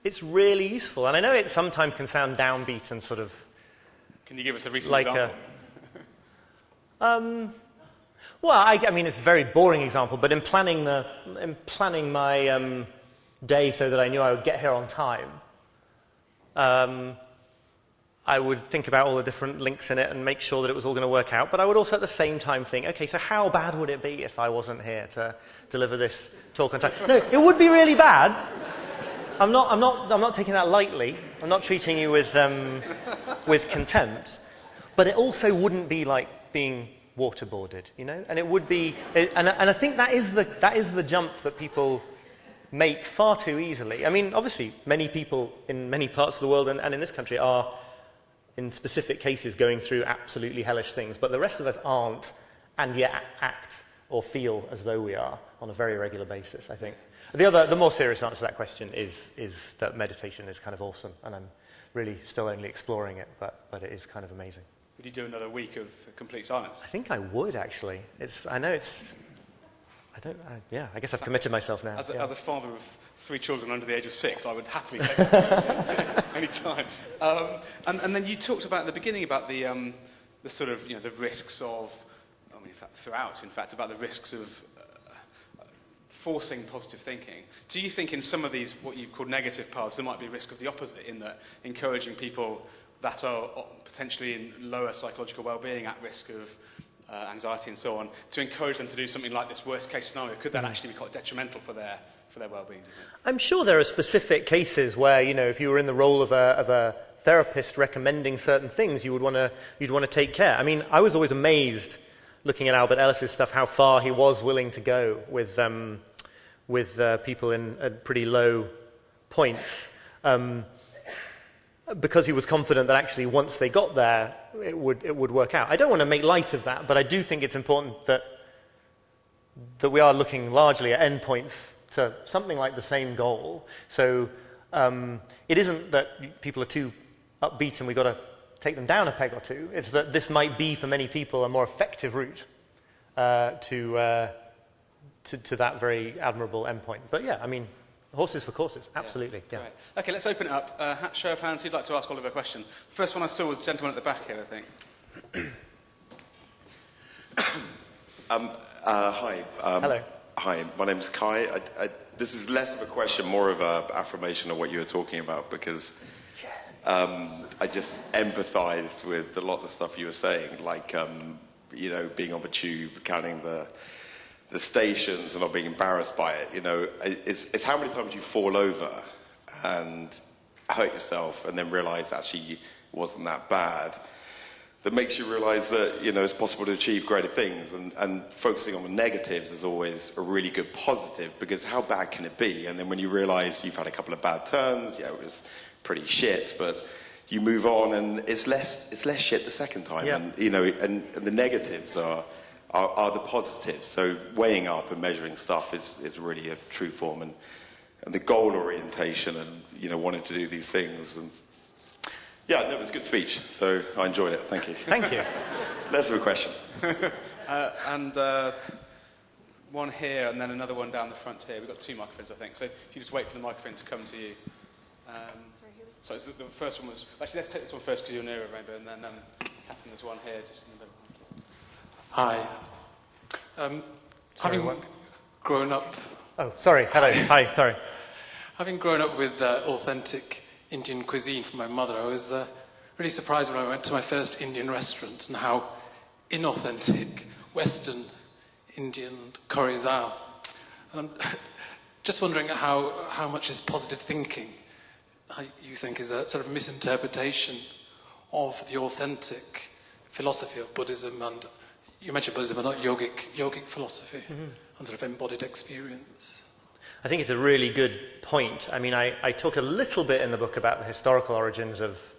It's really useful, and I know it sometimes can sound downbeat and sort of. Can you give us a recent example? Well, I mean, it's a very boring example, but in planning my day so that I knew I would get here on time, I would think about all the different links in it and make sure that it was all going to work out. But I would also at the same time think, okay, so how bad would it be if I wasn't here to deliver this talk on time? No, it would be really bad. I'm not taking that lightly. I'm not treating you with contempt. But it also wouldn't be like being waterboarded, you know? And it would be, and I think that is the jump that people make far too easily. I mean, obviously, many people in many parts of the world and in this country are, in specific cases, going through absolutely hellish things, but the rest of us aren't, and yet act or feel as though we are on a very regular basis, I think. The more serious answer to that question is that meditation is kind of awesome, and I'm really still only exploring it, but it is kind of amazing. Would you do another week of complete silence? I think I would, actually. I guess I've committed myself now. As a father of 3 children under the age of 6, I would happily take it. Anytime. And then you talked about at the beginning about the sort of, the risks of, throughout, in fact, about the risks of forcing positive thinking. Do you think in some of these, what you've called negative paths, there might be a risk of the opposite, in that encouraging people that are potentially in lower psychological well-being, at risk of anxiety and so on, to encourage them to do something like this worst-case scenario? Could that actually be quite detrimental for their well-being, do you think? I'm sure there are specific cases where, if you were in the role of a therapist recommending certain things, you'd want to take care. I mean, I was always amazed, looking at Albert Ellis's stuff, how far he was willing to go with people at pretty low points, because he was confident that actually once they got there, it would work out. I don't want to make light of that, but I do think it's important that we are looking largely at endpoints to something like the same goal. So it isn't that people are too upbeat and we've got to take them down a peg or two. It's that this might be, for many people, a more effective route to that very admirable endpoint. But yeah, I mean, horses for courses, absolutely. Yeah. Right. Okay, let's open it up. Show of hands, who'd like to ask Oliver a question? First one I saw was the gentleman at the back here, I think. Hi. Hello. Hi, my name's Kai. This is less of a question, more of an affirmation of what you were talking about, because I just empathised with a lot of the stuff you were saying, like, being on the tube, counting the stations and not being embarrassed by it. It's how many times you fall over and hurt yourself and then realise actually it wasn't that bad, that makes you realise that, it's possible to achieve greater things, and focusing on the negatives is always a really good positive, because how bad can it be? And then when you realise you've had a couple of bad turns, it was pretty shit, but you move on and it's less shit the second time. Yeah. And the negatives are the positives. So weighing up and measuring stuff is really a true form, and the goal orientation and, wanting to do these things. And it was a good speech, so I enjoyed it. Thank you. Thank you. Less of a question. And one here, and then another one down the front here. We've got two microphones, I think. So if you just wait for the microphone to come to you. Sorry, so the first one was... Actually, let's take this one first, because you're nearer, maybe, and then Catherine, there's one here, just in the middle. Hi. Having grown up... Oh, sorry. Hello. Hi, sorry. Having grown up with authentic Indian cuisine from my mother, I was really surprised when I went to my first Indian restaurant and how inauthentic Western Indian curries are. And I'm just wondering how much is positive thinking, you think, is a sort of misinterpretation of the authentic philosophy of Buddhism, and you mentioned Buddhism, but not yogic philosophy, and sort of embodied experience. I think it's a really good point. I mean, I talk a little bit in the book about the historical origins of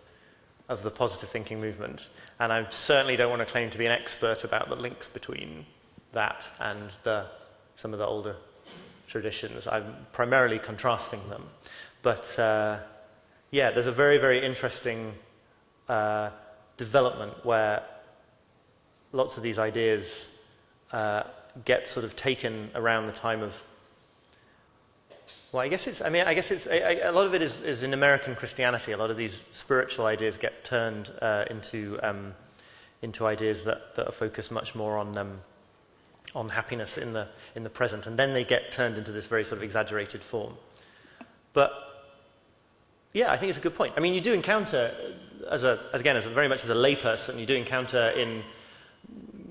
the positive thinking movement, and I certainly don't want to claim to be an expert about the links between that and some of the older traditions. I'm primarily contrasting them. But there's a very, very interesting development where lots of these ideas get sort of taken around the time of... Well, I guess it's a lot of it is in American Christianity. A lot of these spiritual ideas get turned into ideas that are focused much more on happiness in the present, and then they get turned into this very sort of exaggerated form. But yeah, I think it's a good point. I mean, you do encounter, as very much as a layperson, you do encounter in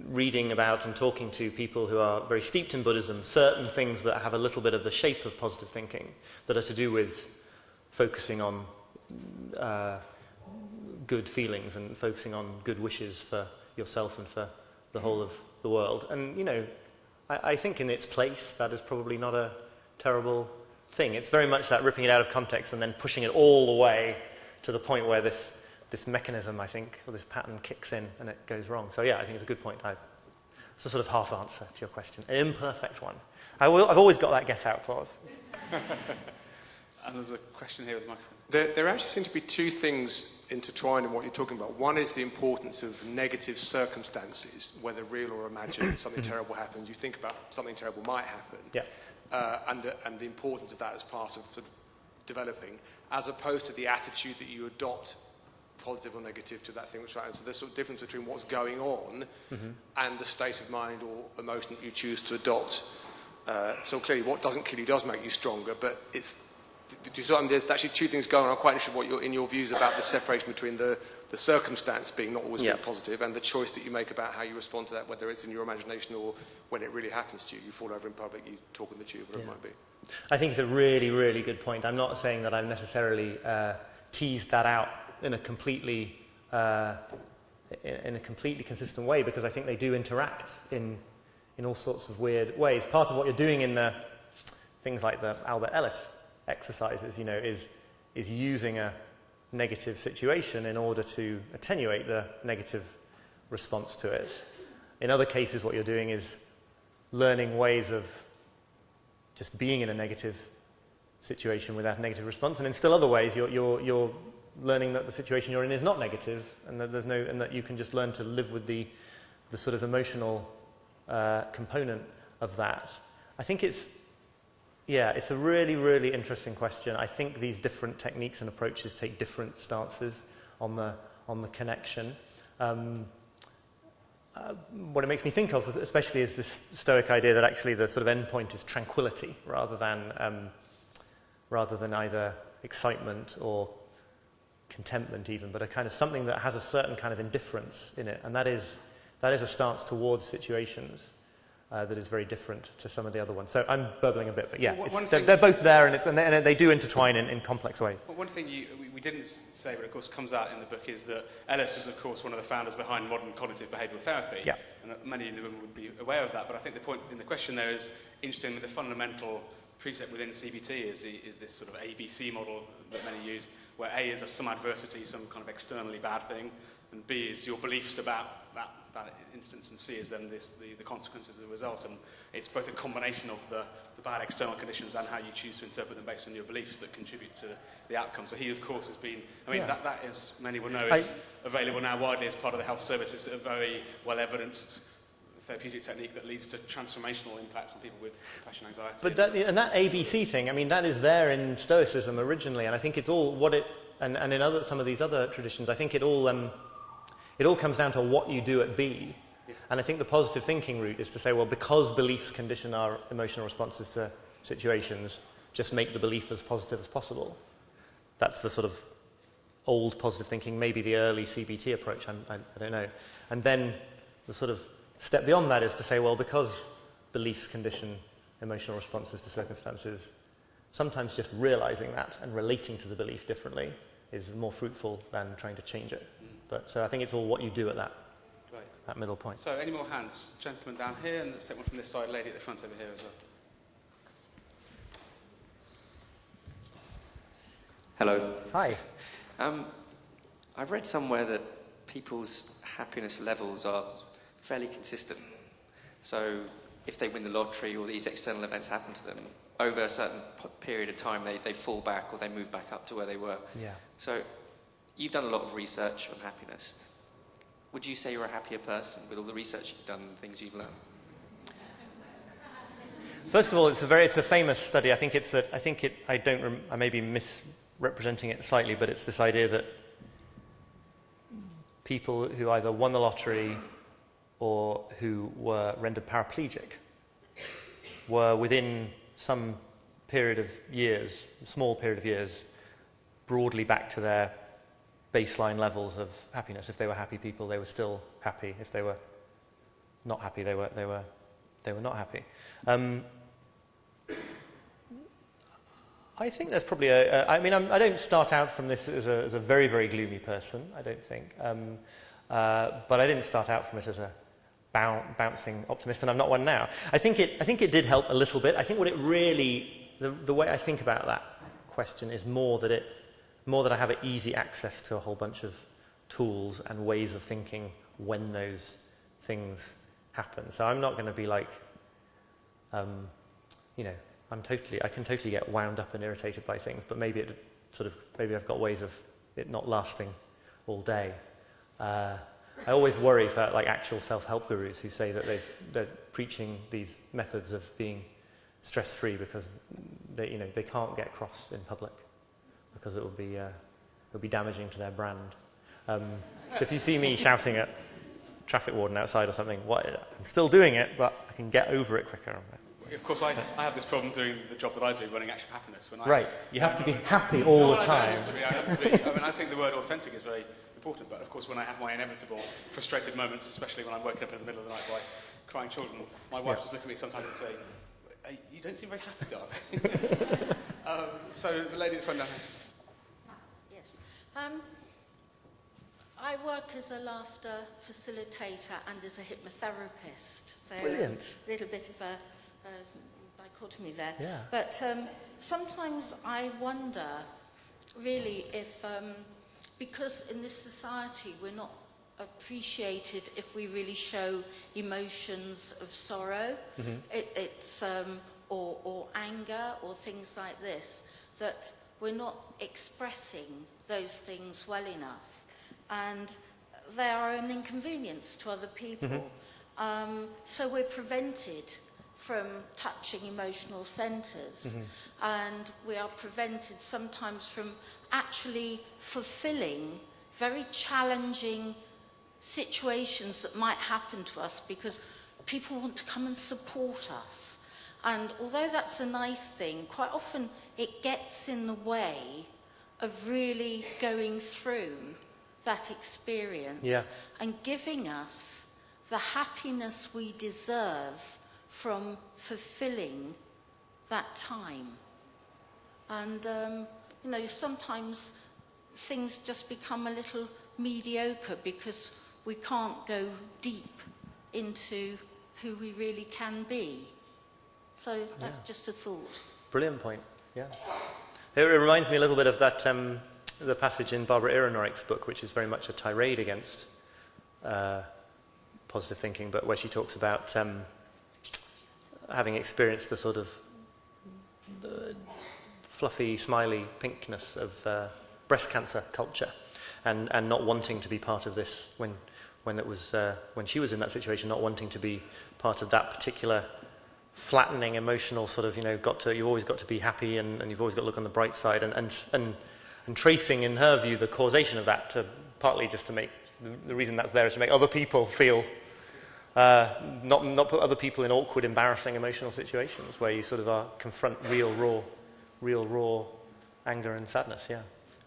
reading about and talking to people who are very steeped in Buddhism, certain things that have a little bit of the shape of positive thinking, that are to do with focusing on good feelings and focusing on good wishes for yourself and for the whole of the world. And, I think in its place, that is probably not a terrible thing. It's very much that ripping it out of context and then pushing it all the way to the point where this mechanism, I think, or this pattern kicks in and it goes wrong. So yeah, I think it's a good point. It's a sort of half answer to your question. An imperfect one. I've always got that get out clause. And there's a question here with the microphone. There actually seem to be two things intertwined in what you're talking about. One is the importance of negative circumstances, whether real or imagined. Something terrible happens, you think about something terrible might happen. Yeah. And the importance of that as part of developing, as opposed to the attitude that you adopt, positive or negative, to that thing which happens. So there's sort of difference between what's going on and the state of mind or emotion that you choose to adopt. So clearly what doesn't kill you does make you stronger, but it's, do you see what I mean? There's actually two things going on. I'm quite interested in your views about the separation between the circumstance being not always being positive and the choice that you make about how you respond to that, whether it's in your imagination or when it really happens to you. You fall over in public, you talk in the tube, whatever it might be. I think it's a really, really good point. I'm not saying that I've necessarily teased that out in a completely consistent way, because I think they do interact in all sorts of weird ways. Part of what you're doing in the things like the Albert Ellis exercises, is using a negative situation in order to attenuate the negative response to it. In other cases, what you're doing is learning ways of just being in a negative situation without a negative response, and in still other ways, you're learning that the situation you're in is not negative, and that and that you can just learn to live with the sort of emotional component of that. I think it's a really, really interesting question. I think these different techniques and approaches take different stances on the connection. What it makes me think of, especially, is this Stoic idea that actually the sort of end point is tranquility rather than either excitement or contentment even, but a kind of something that has a certain kind of indifference in it, and that is a stance towards situations that is very different to some of the other ones. So I'm burbling a bit, but they're both there, and they do intertwine in complex ways. Well, one thing we didn't say, but of course comes out in the book, is that Ellis was, of course, one of the founders behind modern cognitive behavioural therapy, and that many in the room would be aware of that. But I think the point in the question there is, interestingly, the fundamental precept within CBT is this sort of ABC model that many use, where A is some adversity, some kind of externally bad thing, and B is your beliefs about that instance, and C is then the consequences as a result. And it's both a combination of the bad external conditions and how you choose to interpret them based on your beliefs that contribute to the outcome. So he, of course, has been, that is, many will know, is available now widely as part of the health service. It's a very well-evidenced therapeutic technique that leads to transformational impact on people with depression, anxiety. But that ABC thing, that is there in Stoicism originally, and I think it's all and in some of these other traditions, I think it all comes down to what you do at B. Yeah. And I think the positive thinking route is to say, well, because beliefs condition our emotional responses to situations, just make the belief as positive as possible. That's the sort of old positive thinking, maybe the early CBT approach, I don't know. And then the sort of step beyond that is to say, well, because beliefs condition emotional responses to circumstances, sometimes just realizing that and relating to the belief differently is more fruitful than trying to change it. But so I think it's all what you do at that middle point. So any more hands? Gentleman down here, and let's take one from this side, lady at the front over here as well. Hello. Hi. I've read somewhere that people's happiness levels are fairly consistent. So if they win the lottery or these external events happen to them, over a certain period of time they fall back or they move back up to where they were. Yeah. So you've done a lot of research on happiness. Would you say you're a happier person with all the research you've done and things you've learned? First of all, it's a famous study. I may be misrepresenting it slightly, but it's this idea that people who either won the lottery or who were rendered paraplegic were within some period of years, a small period of years, broadly back to their baseline levels of happiness. If they were happy people, they were still happy. If they were not happy, they were not happy. I think there's probably I don't start out from this as a very, very gloomy person, I don't think. But I didn't start out from it as a bouncing optimist, and I'm not one now. I think it did help a little bit. I think what it really, the way I think about that question is more that I have easy access to a whole bunch of tools and ways of thinking when those things happen. So I'm not going to be like, I can totally get wound up and irritated by things, but maybe I've got ways of it not lasting all day. I always worry for actual self-help gurus who say that they're preaching these methods of being stress-free because they can't get cross in public. because it will be damaging to their brand. So if you see me shouting at traffic warden outside or something, I'm still doing it, but I can get over it quicker. Of course, I have this problem doing the job that I do, running Action Happiness. You have to be happy all the time. I have to be. I mean, I think the word authentic is very important, but of course, when I have my inevitable frustrated moments, especially when I'm waking up in the middle of the night by crying children, my wife just looks at me sometimes and say, hey, "You don't seem very happy, darling." So the lady at the front down here. Yes. I work as a laughter facilitator and as a hypnotherapist. So Brilliant. A little bit of a dichotomy there. Yeah. But sometimes I wonder, really, if because in this society we're not appreciated if we really show emotions of sorrow, it's or anger or things like this, that we're not expressing those things well enough, and they are an inconvenience to other people. So we're prevented from touching emotional centres, and we are prevented sometimes from actually fulfilling very challenging situations that might happen to us because people want to come and support us. And although that's a nice thing, quite often it gets in the way of really going through that experience and giving us the happiness we deserve from fulfilling that time. And, sometimes things just become a little mediocre because we can't go deep into who we really can be. So that's just a thought. Brilliant point, yeah. It reminds me a little bit of that, the passage in Barbara Ehrenreich's book, which is very much a tirade against positive thinking, but where she talks about having experienced the sort of the fluffy, smiley pinkness of breast cancer culture, and not wanting to be part of this when she was in that situation, not wanting to be part of that particular flattening emotional sort of, you've always got to be happy and you've always got to look on the bright side, and tracing in her view the causation of that to partly just to make the reason that's there is to make other people feel not put other people in awkward, embarrassing emotional situations where you sort of confront real raw anger and sadness.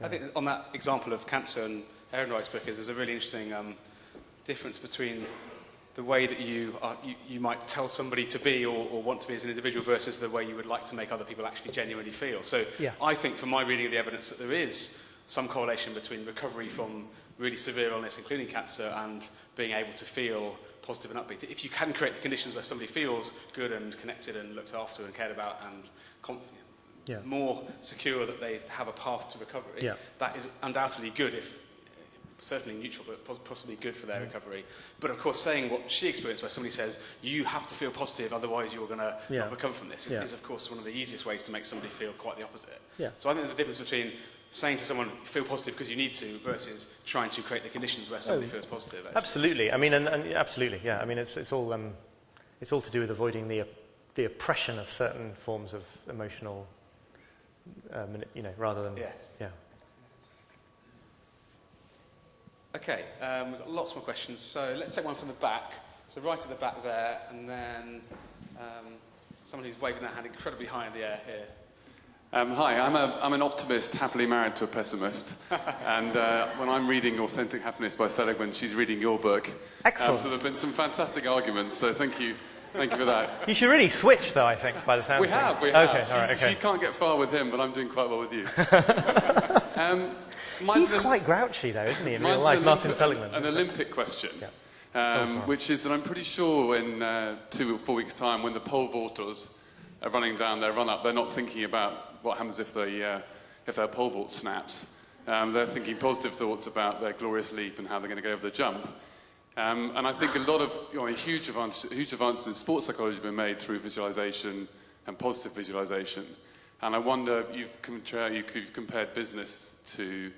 I think on that example of cancer and Ehrenreich's book there's a really interesting difference between the way that you might tell somebody to be or want to be as an individual versus the way you would like to make other people actually genuinely feel. So I think from my reading of the evidence that there is some correlation between recovery from really severe illness, including cancer, and being able to feel positive and upbeat. If you can create the conditions where somebody feels good and connected and looked after and cared about and more secure that they have a path to recovery, that is undoubtedly good, if certainly neutral, but possibly good for their recovery. But of course, saying what she experienced, where somebody says, you have to feel positive, otherwise you're going to not recover from this, is of course one of the easiest ways to make somebody feel quite the opposite. So I think there's a difference between saying to someone, feel positive because you need to, versus trying to create the conditions where somebody feels positive. Actually. Absolutely. I mean, and absolutely, yeah. I mean, it's all to do with avoiding the oppression of certain forms of emotional, rather than Okay, we've got lots more questions. So let's take one from the back. So right at the back there, and then someone who's waving their hand incredibly high in the air here. Hi, I'm an optimist happily married to a pessimist. And when I'm reading Authentic Happiness by Seligman, she's reading your book. Excellent. So there have been some fantastic arguments, so thank you for that. You should really switch, though, I think, by the sound of it. We have. Okay, all right, okay. She can't get far with him, but I'm doing quite well with you. He's quite grouchy, though, isn't he, in real life, Martin Seligman? An Olympic question, which is that I'm pretty sure in 2 or 4 weeks' time, when the pole vaulters are running down their run-up, they're not thinking about what happens if their pole vault snaps. They're thinking positive thoughts about their glorious leap and how they're going to get over the jump. And I think a lot of huge advances in sports psychology have been made through visualization and positive visualization. And I wonder, you've compared business to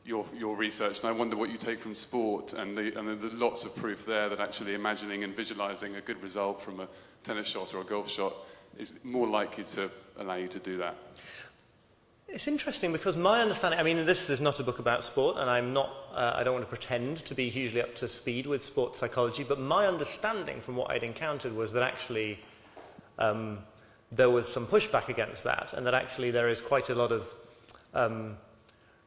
your research, and I wonder what you take from sport, and there's lots of proof there that actually imagining and visualizing a good result from a tennis shot or a golf shot is more likely to allow you to do that. It's interesting because my understanding, I mean, this is not a book about sport, and I'm not, I don't want to pretend to be hugely up to speed with sports psychology, but my understanding from what I'd encountered was that actually there was some pushback against that, and that actually there is quite a lot of,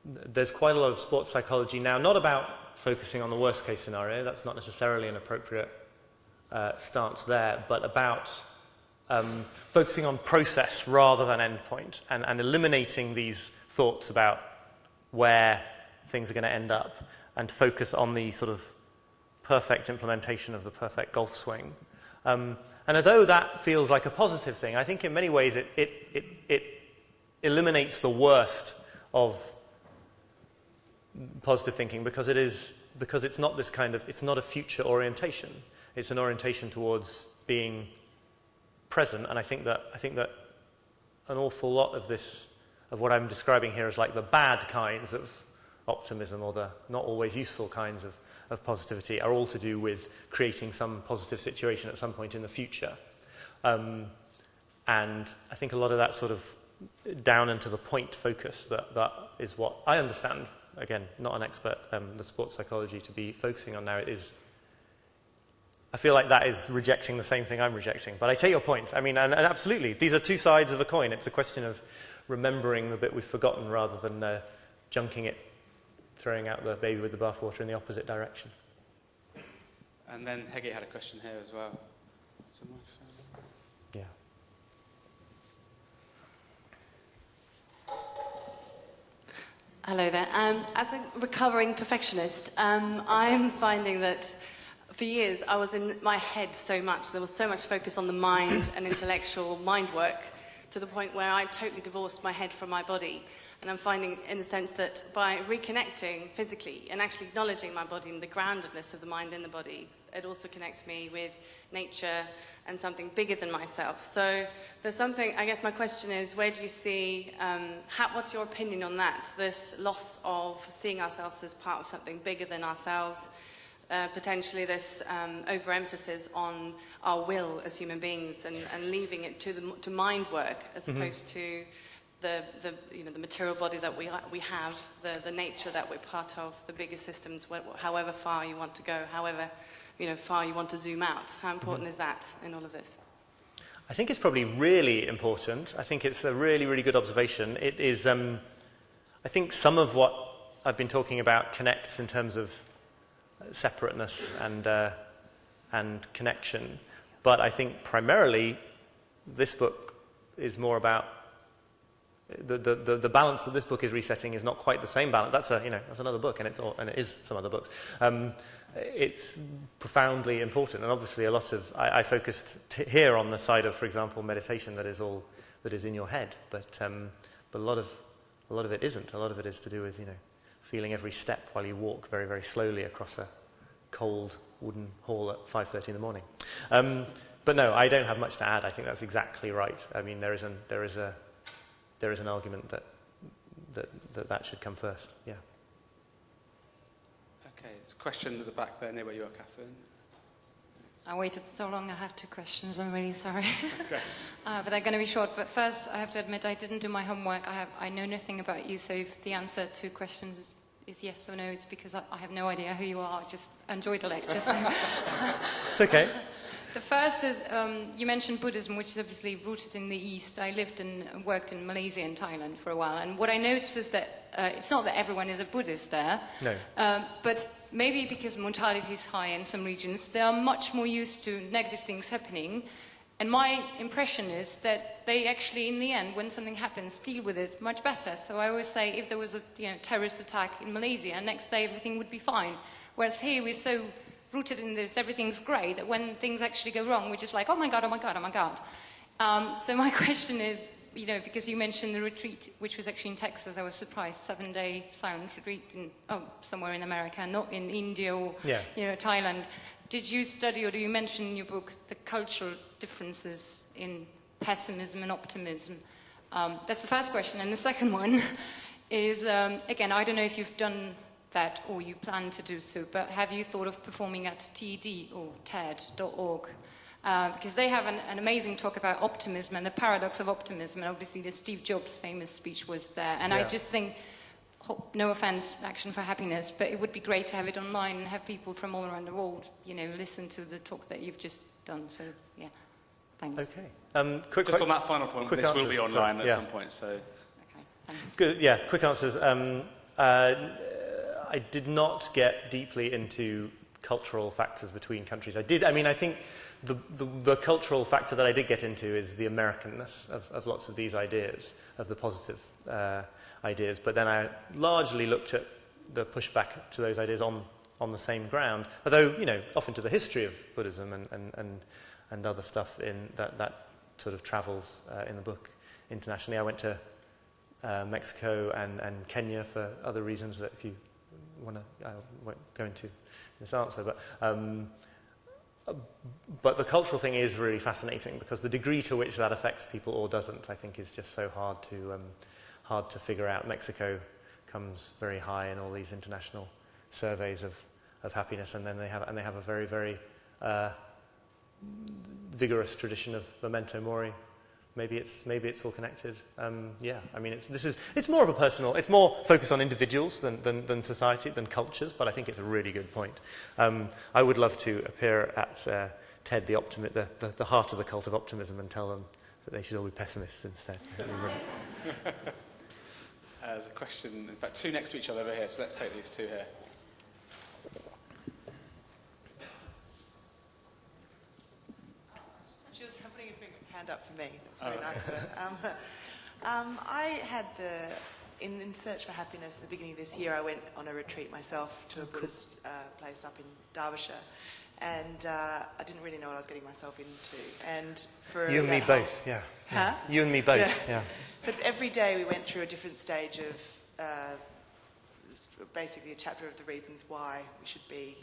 there's quite a lot of sports psychology now, not about focusing on the worst case scenario, that's not necessarily an appropriate stance there, but about focusing on process rather than endpoint, and eliminating these thoughts about where things are going to end up, and focus on the sort of perfect implementation of the perfect golf swing. And although that feels like a positive thing, I think in many ways it eliminates the worst of positive thinking, because it's not this kind of, it's not a future orientation. It's an orientation towards being present, and I think that an awful lot of this, of what I'm describing here, is like the bad kinds of optimism, or the not always useful kinds of positivity, are all to do with creating some positive situation at some point in the future. And I think a lot of that sort of down and to the point focus, that is what I understand, again, not an expert, the sports psychology to be focusing on now, is, I feel like that is rejecting the same thing I'm rejecting. But I take your point. I mean, and absolutely, these are two sides of a coin. It's a question of remembering the bit we've forgotten rather than junking it, throwing out the baby with the bathwater in the opposite direction. And then Hege had a question here as well. Yeah. Hello there. As a recovering perfectionist, I'm finding that for years I was in my head so much. There was so much focus on the mind and intellectual mind work, to the point where I totally divorced my head from my body. And I'm finding, in the sense that by reconnecting physically and actually acknowledging my body and the groundedness of the mind in the body, it also connects me with nature and something bigger than myself. So there's something, I guess my question is, where do you see, what's your opinion on that? This loss of seeing ourselves as part of something bigger than ourselves, potentially this overemphasis on our will as human beings, and leaving it to mind work as opposed to the material body that we have, the nature that we're part of, the bigger systems, however far you want to go, however far you want to zoom out. How important is that in all of this? I think it's probably really important. I think it's a really, really good observation. It is, I think some of what I've been talking about connects in terms of separateness and connection. But I think primarily this book is more about the balance that this book is resetting is not quite the same balance. That's another book, and it is some other books. It's profoundly important, and obviously a lot of I focused here on the side of, for example, meditation that is in your head, but a lot of it isn't. A lot of it is to do with feeling every step while you walk very, very slowly across a cold wooden hall at 5:30 in the morning. But no, I don't have much to add. I think that's exactly right. I mean, there is an argument that should come first. Yeah. Okay, there's a question at the back there, near where you are, Catherine. I waited so long, I have two questions, I'm really sorry. Okay. But they're going to be short. But first, I have to admit, I didn't do my homework. I know nothing about you, so if the answer to questions is yes or no, it's because I have no idea who you are. I just enjoyed the lecture. So. It's okay. The first is, you mentioned Buddhism, which is obviously rooted in the East. I lived and worked in Malaysia and Thailand for a while, and what I noticed is that it's not that everyone is a Buddhist there, no. But maybe because mortality is high in some regions, they are much more used to negative things happening, and my impression is that they actually, in the end, when something happens, deal with it much better. So I always say, if there was a terrorist attack in Malaysia, next day everything would be fine, whereas here we're so rooted in this, everything's great, that when things actually go wrong, we're just like, oh my God, oh my God, oh my God. So my question is, because you mentioned the retreat, which was actually in Texas, I was surprised, 7-day silent retreat somewhere in America, not in India or Thailand. Did you study, or do you mention in your book, the cultural differences in pessimism and optimism? That's the first question. And the second one is, again, I don't know if you've done that or you plan to do so, but have you thought of performing at TED or TED.org? because they have an amazing talk about optimism and the paradox of optimism, and obviously the Steve Jobs famous speech was there. And I just think, no offense, Action for Happiness, but it would be great to have it online and have people from all around the world, listen to the talk that you've just done. So, yeah, thanks. Okay. Just on that final point, this will be online at some point, so... Okay, thanks. Good, yeah, quick answers. I did not get deeply into cultural factors between countries. I think the cultural factor that I did get into is the Americanness of lots of these ideas, of the positive ideas. But then I largely looked at the pushback to those ideas on the same ground, although, often to the history of Buddhism and other stuff in that sort of travels in the book internationally. I went to Mexico and Kenya for other reasons that if you want to, I won't go into this answer, but the cultural thing is really fascinating because the degree to which that affects people or doesn't, I think, is just so hard to figure out. Mexico comes very high in all these international surveys of happiness, and then they have a very, very vigorous tradition of Memento Mori. Maybe it's all connected. It's more of a personal. It's more focused on individuals than society, than cultures. But I think it's a really good point. I would love to appear at TED, the heart of the Cult of Optimism, and tell them that they should all be pessimists instead. There's a question. In fact, two next to each other over here. So let's take these two here. Up for me. That's very nice of her. I had in Search for Happiness at the beginning of this year, I went on a retreat myself to a Buddhist place up in Derbyshire, and I didn't really know what I was getting myself into. And for you and me both, yeah. Huh? You and me both, yeah. But every day we went through a different stage of basically a chapter of the reasons why we should be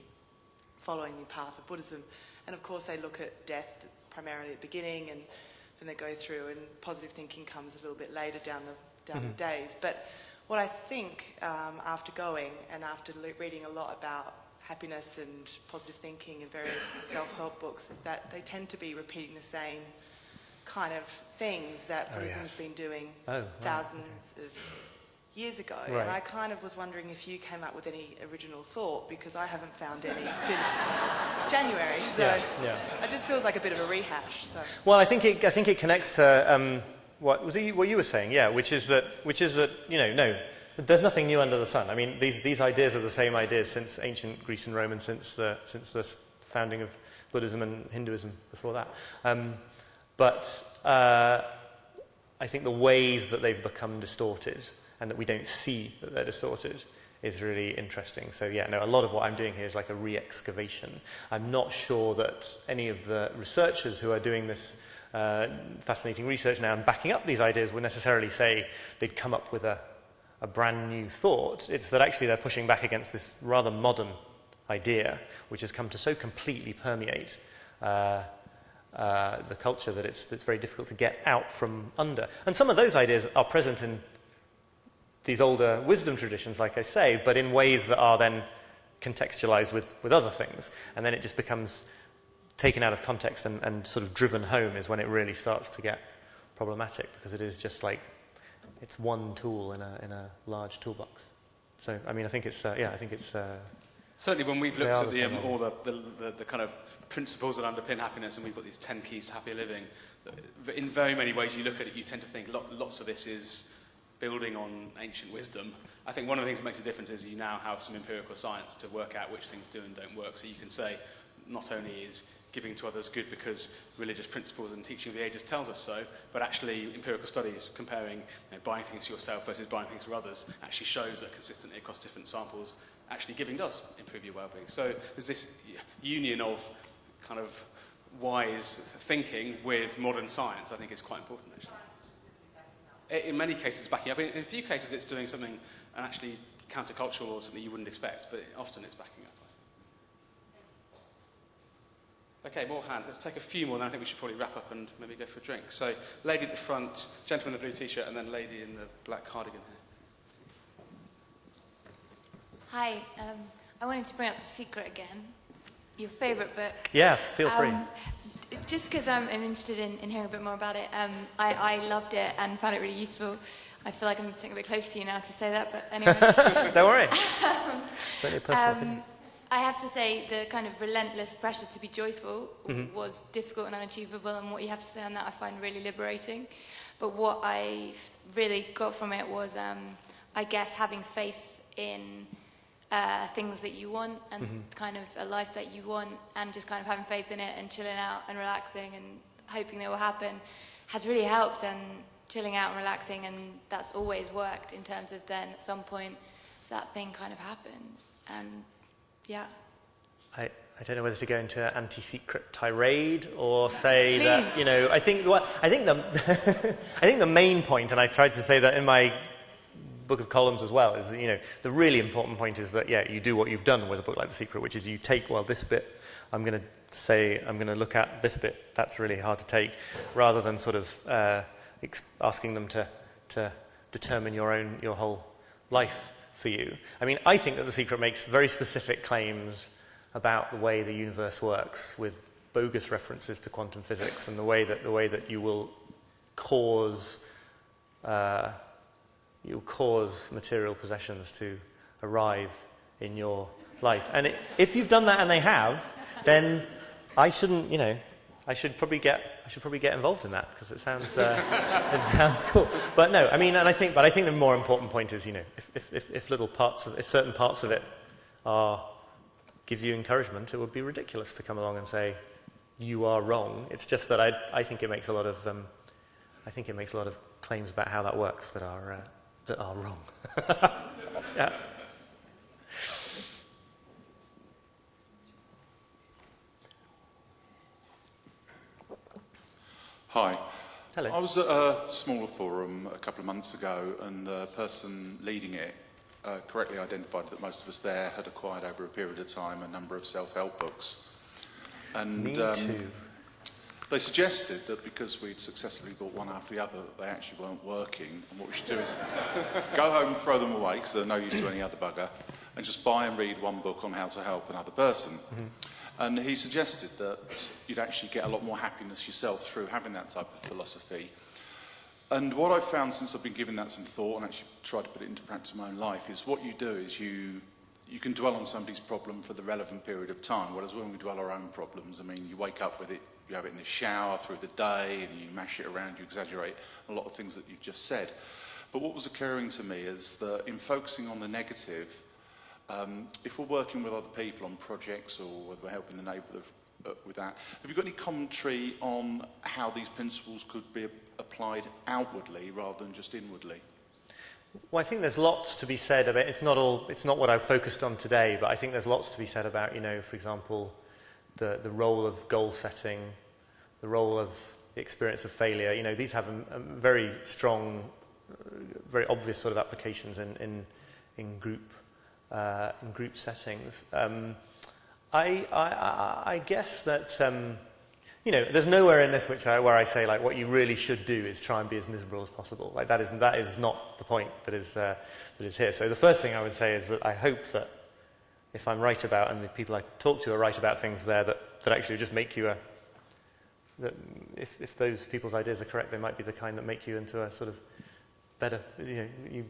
following the path of Buddhism. And of course they look at death primarily at the beginning, and then they go through, and positive thinking comes a little bit later down the days. But what I think after going and after reading a lot about happiness and positive thinking and various self-help books is that they tend to be repeating the same kind of things that Buddhism's been doing thousands of years ago. Right. And I kind of was wondering if you came up with any original thought, because I haven't found any since January. So it just feels like a bit of a rehash. So. Well, I think it connects to what you were saying, which is that no, there's nothing new under the sun. I mean, these ideas are the same ideas since ancient Greece and Rome, and since the founding of Buddhism and Hinduism before that. But I think the ways that they've become distorted, and that we don't see that they're distorted, is really interesting. So a lot of what I'm doing here is like a re-excavation. I'm not sure that any of the researchers who are doing this fascinating research now and backing up these ideas would necessarily say they'd come up with a brand new thought. It's that actually they're pushing back against this rather modern idea, which has come to so completely permeate the culture that it's very difficult to get out from under. And some of those ideas are present in these older wisdom traditions, like I say, but in ways that are then contextualized with other things. And then it just becomes taken out of context and sort of driven home is when it really starts to get problematic, because it is just like it's one tool in a large toolbox. So, I mean, I think it's certainly when we've looked at all the kind of principles that underpin happiness, and we've got these 10 keys to happier living, in very many ways you look at it, you tend to think lots of this is building on ancient wisdom. I think one of the things that makes a difference is you now have some empirical science to work out which things do and don't work. So you can say not only is giving to others good because religious principles and teaching of the ages tells us so, but actually empirical studies comparing buying things for yourself versus buying things for others actually shows that consistently across different samples, actually giving does improve your well-being. So there's this union of kind of wise thinking with modern science, I think is quite important actually. In many cases it's backing up. In a few cases it's doing something actually countercultural or something you wouldn't expect, but often it's backing up. Okay, more hands. Let's take a few more, then I think we should probably wrap up and maybe go for a drink. So, lady at the front, gentleman in the blue t-shirt, and then lady in the black cardigan here. Hi, I wanted to bring up The Secret again, your favourite book. Yeah, feel free. Just because I'm interested in hearing a bit more about it, I loved it and found it really useful. I feel like I'm sitting a bit close to you now to say that, but anyway. Don't worry. It's only a personal opinion. I have to say the kind of relentless pressure to be joyful was difficult and unachievable, and what you have to say on that I find really liberating. But what I really got from it was, I guess, having faith in things that you want and kind of a life that you want, and just kind of having faith in it and chilling out and relaxing and hoping that will happen has really helped, and chilling out and relaxing, and that's always worked in terms of then at some point that thing kind of happens. And yeah. I don't know whether to go into an anti-secret tirade or say Please. that, you know, I think the main point, and I tried to say that in my book of columns as well, is that, you know, the really important point is that, yeah, you do what you've done with a book like The Secret, which is you take, well, this bit, I'm going to look at this bit, that's really hard to take, rather than sort of asking them to determine your whole life for you. I mean, I think that The Secret makes very specific claims about the way the universe works, with bogus references to quantum physics, and the way that you will cause material possessions to arrive in your life. And if you've done that, and they have, then I should probably get involved in that, because it sounds cool. But no, I mean, I think the more important point is, you know, if certain parts of it give you encouragement, it would be ridiculous to come along and say you are wrong. It's just that I think it makes a lot of claims about how that works that are wrong. Yeah. Hi. Hello. I was at a smaller forum a couple of months ago, and the person leading it correctly identified that most of us there had acquired over a period of time a number of self-help books. And Me too. They suggested that because we'd successfully bought one after the other, that they actually weren't working, and what we should do is go home and throw them away, because they're no use to any other bugger, and just buy and read one book on how to help another person. And he suggested that you'd actually get a lot more happiness yourself through having that type of philosophy. And what I've found since I've been giving that some thought and actually tried to put it into practice in my own life is what you do is you can dwell on somebody's problem for the relevant period of time, whereas when we dwell our own problems, I mean, you wake up with it, you have it in the shower through the day, and you mash it around, you exaggerate a lot of things that you've just said. But what was occurring to me is that in focusing on the negative, if we're working with other people on projects, or whether we're helping the neighbour with that, have you got any commentary on how these principles could be applied outwardly rather than just inwardly? Well, I think there's lots to be said about it. It's not what I've focused on today, but I think there's lots to be said about, you know, for example, the role of goal setting, the role of the experience of failure. You know, these have a very strong, very obvious sort of applications in group settings. I guess that you know, there's nowhere in this where I say, like, what you really should do is try and be as miserable as possible. Like, that is not the point that is here. So the first thing I would say is that I hope that if I'm right about, and the people I talk to are right about things there, that actually just make you that if those people's ideas are correct, they might be the kind that make you into a sort of better, you know, you'll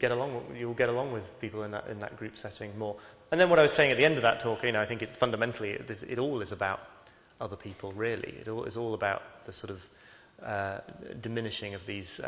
get along with people in that group setting more. And then what I was saying at the end of that talk, you know, I think fundamentally it all is about other people, really. It all is all about the sort of diminishing of these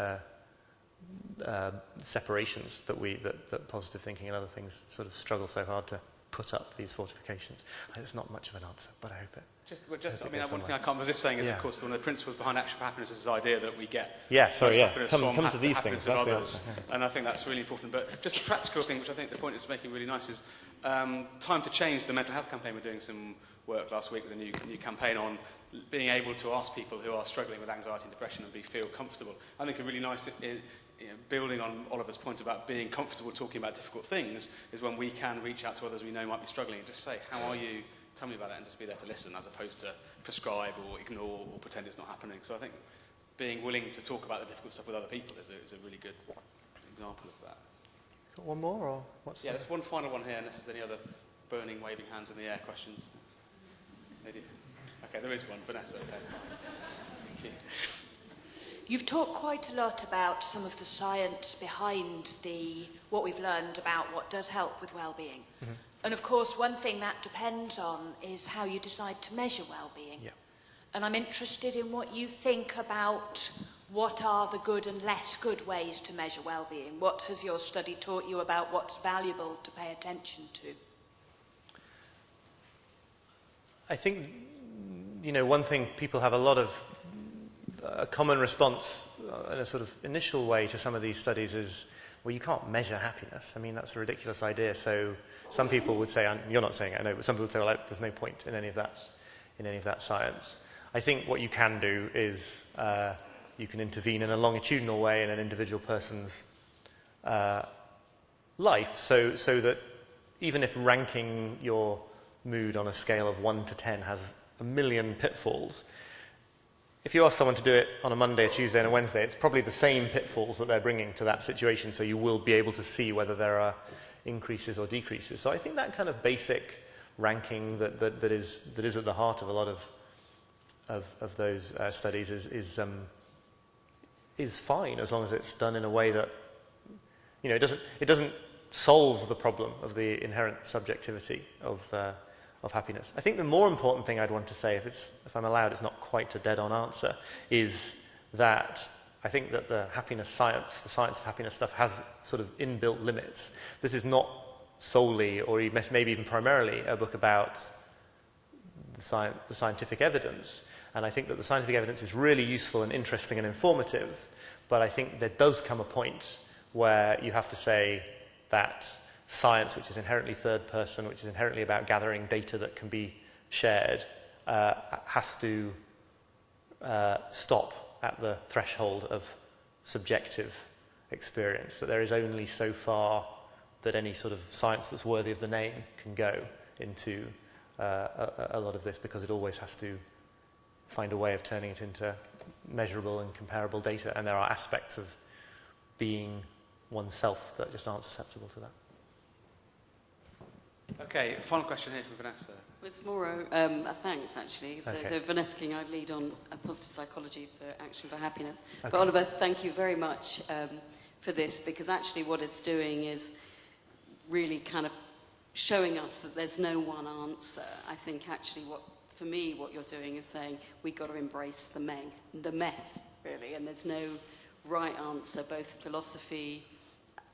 separations that positive thinking and other things sort of struggle so hard to put up, these fortifications. It's not much of an answer, but I hope it. I mean, one thing I can't resist saying is, of course, one of the principles behind Action for Happiness is this idea that we get. Come to these things. That's the answer. Yeah. And I think that's really important. But just a practical thing, which I think the point is making really nice, is Time to Change, the mental health campaign. We're doing some work last week with a new campaign on being able to ask people who are struggling with anxiety and depression and feel comfortable. I think a really nice, building on Oliver's point about being comfortable talking about difficult things, is when we can reach out to others we know might be struggling and just say, how are you? Tell me about it, and just be there to listen, as opposed to prescribe or ignore or pretend it's not happening. So I think being willing to talk about the difficult stuff with other people is a really good example of that. Got one more, or what's? Yeah, there's one final one here, unless there's any other burning, waving hands in the air questions. Lady. Okay, there is one. Vanessa. Okay. Thank you. You've talked quite a lot about some of the science behind what we've learned about what does help with well-being. Mm-hmm. And of course, one thing that depends on is how you decide to measure well-being. Yeah. And I'm interested in what you think about what are the good and less good ways to measure well-being. What has your study taught you about what's valuable to pay attention to? I think, one thing people have a common response in a sort of initial way to some of these studies is, well, you can't measure happiness. I mean, that's a ridiculous idea. So some people would say, and you're not saying it, I know, but some people would say, well, there's no point in any of that science. I think what you can do is you can intervene in a longitudinal way in an individual person's life, so that even if ranking your mood on a scale of 1 to 10 has a million pitfalls, if you ask someone to do it on a Monday, a Tuesday and a Wednesday, it's probably the same pitfalls that they're bringing to that situation, so you will be able to see whether there are increases or decreases. So I think that kind of basic ranking that is at the heart of a lot of those studies is fine, as long as it's done in a way that, it doesn't solve the problem of the inherent subjectivity of happiness. I think the more important thing I'd want to say, if I'm allowed, it's not quite a dead-on answer, is that I think that the science of happiness stuff has sort of inbuilt limits. This is not solely, or maybe even primarily, a book about the scientific evidence. And I think that the scientific evidence is really useful and interesting and informative, but I think there does come a point where you have to say that science, which is inherently third person, which is inherently about gathering data that can be shared, has to stop at the threshold of subjective experience, that there is only so far that any sort of science that's worthy of the name can go into a lot of this, because it always has to find a way of turning it into measurable and comparable data, and there are aspects of being oneself that just aren't susceptible to that. Okay, final question here from Vanessa. Well, it's more thanks, actually. So Vanessa King, I lead on positive psychology for Action for Happiness. Okay. But Oliver, thank you very much for this, because actually what it's doing is really kind of showing us that there's no one answer. I think actually for me, what you're doing is saying we've got to embrace the mess, really, and there's no right answer. Both philosophy,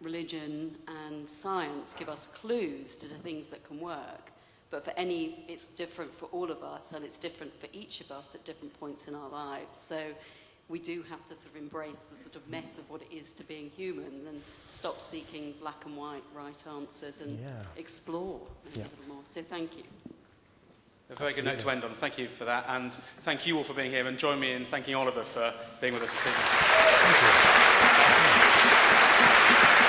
religion and science give us clues to things that can work, but it's different for all of us, and it's different for each of us at different points in our lives. So we do have to sort of embrace the sort of mess of what it is to being human, and stop seeking black and white right answers and explore a little more. So thank you. A very good note to end on. Thank you for that, and thank you all for being here, and join me in thanking Oliver for being with us this evening. Thank you.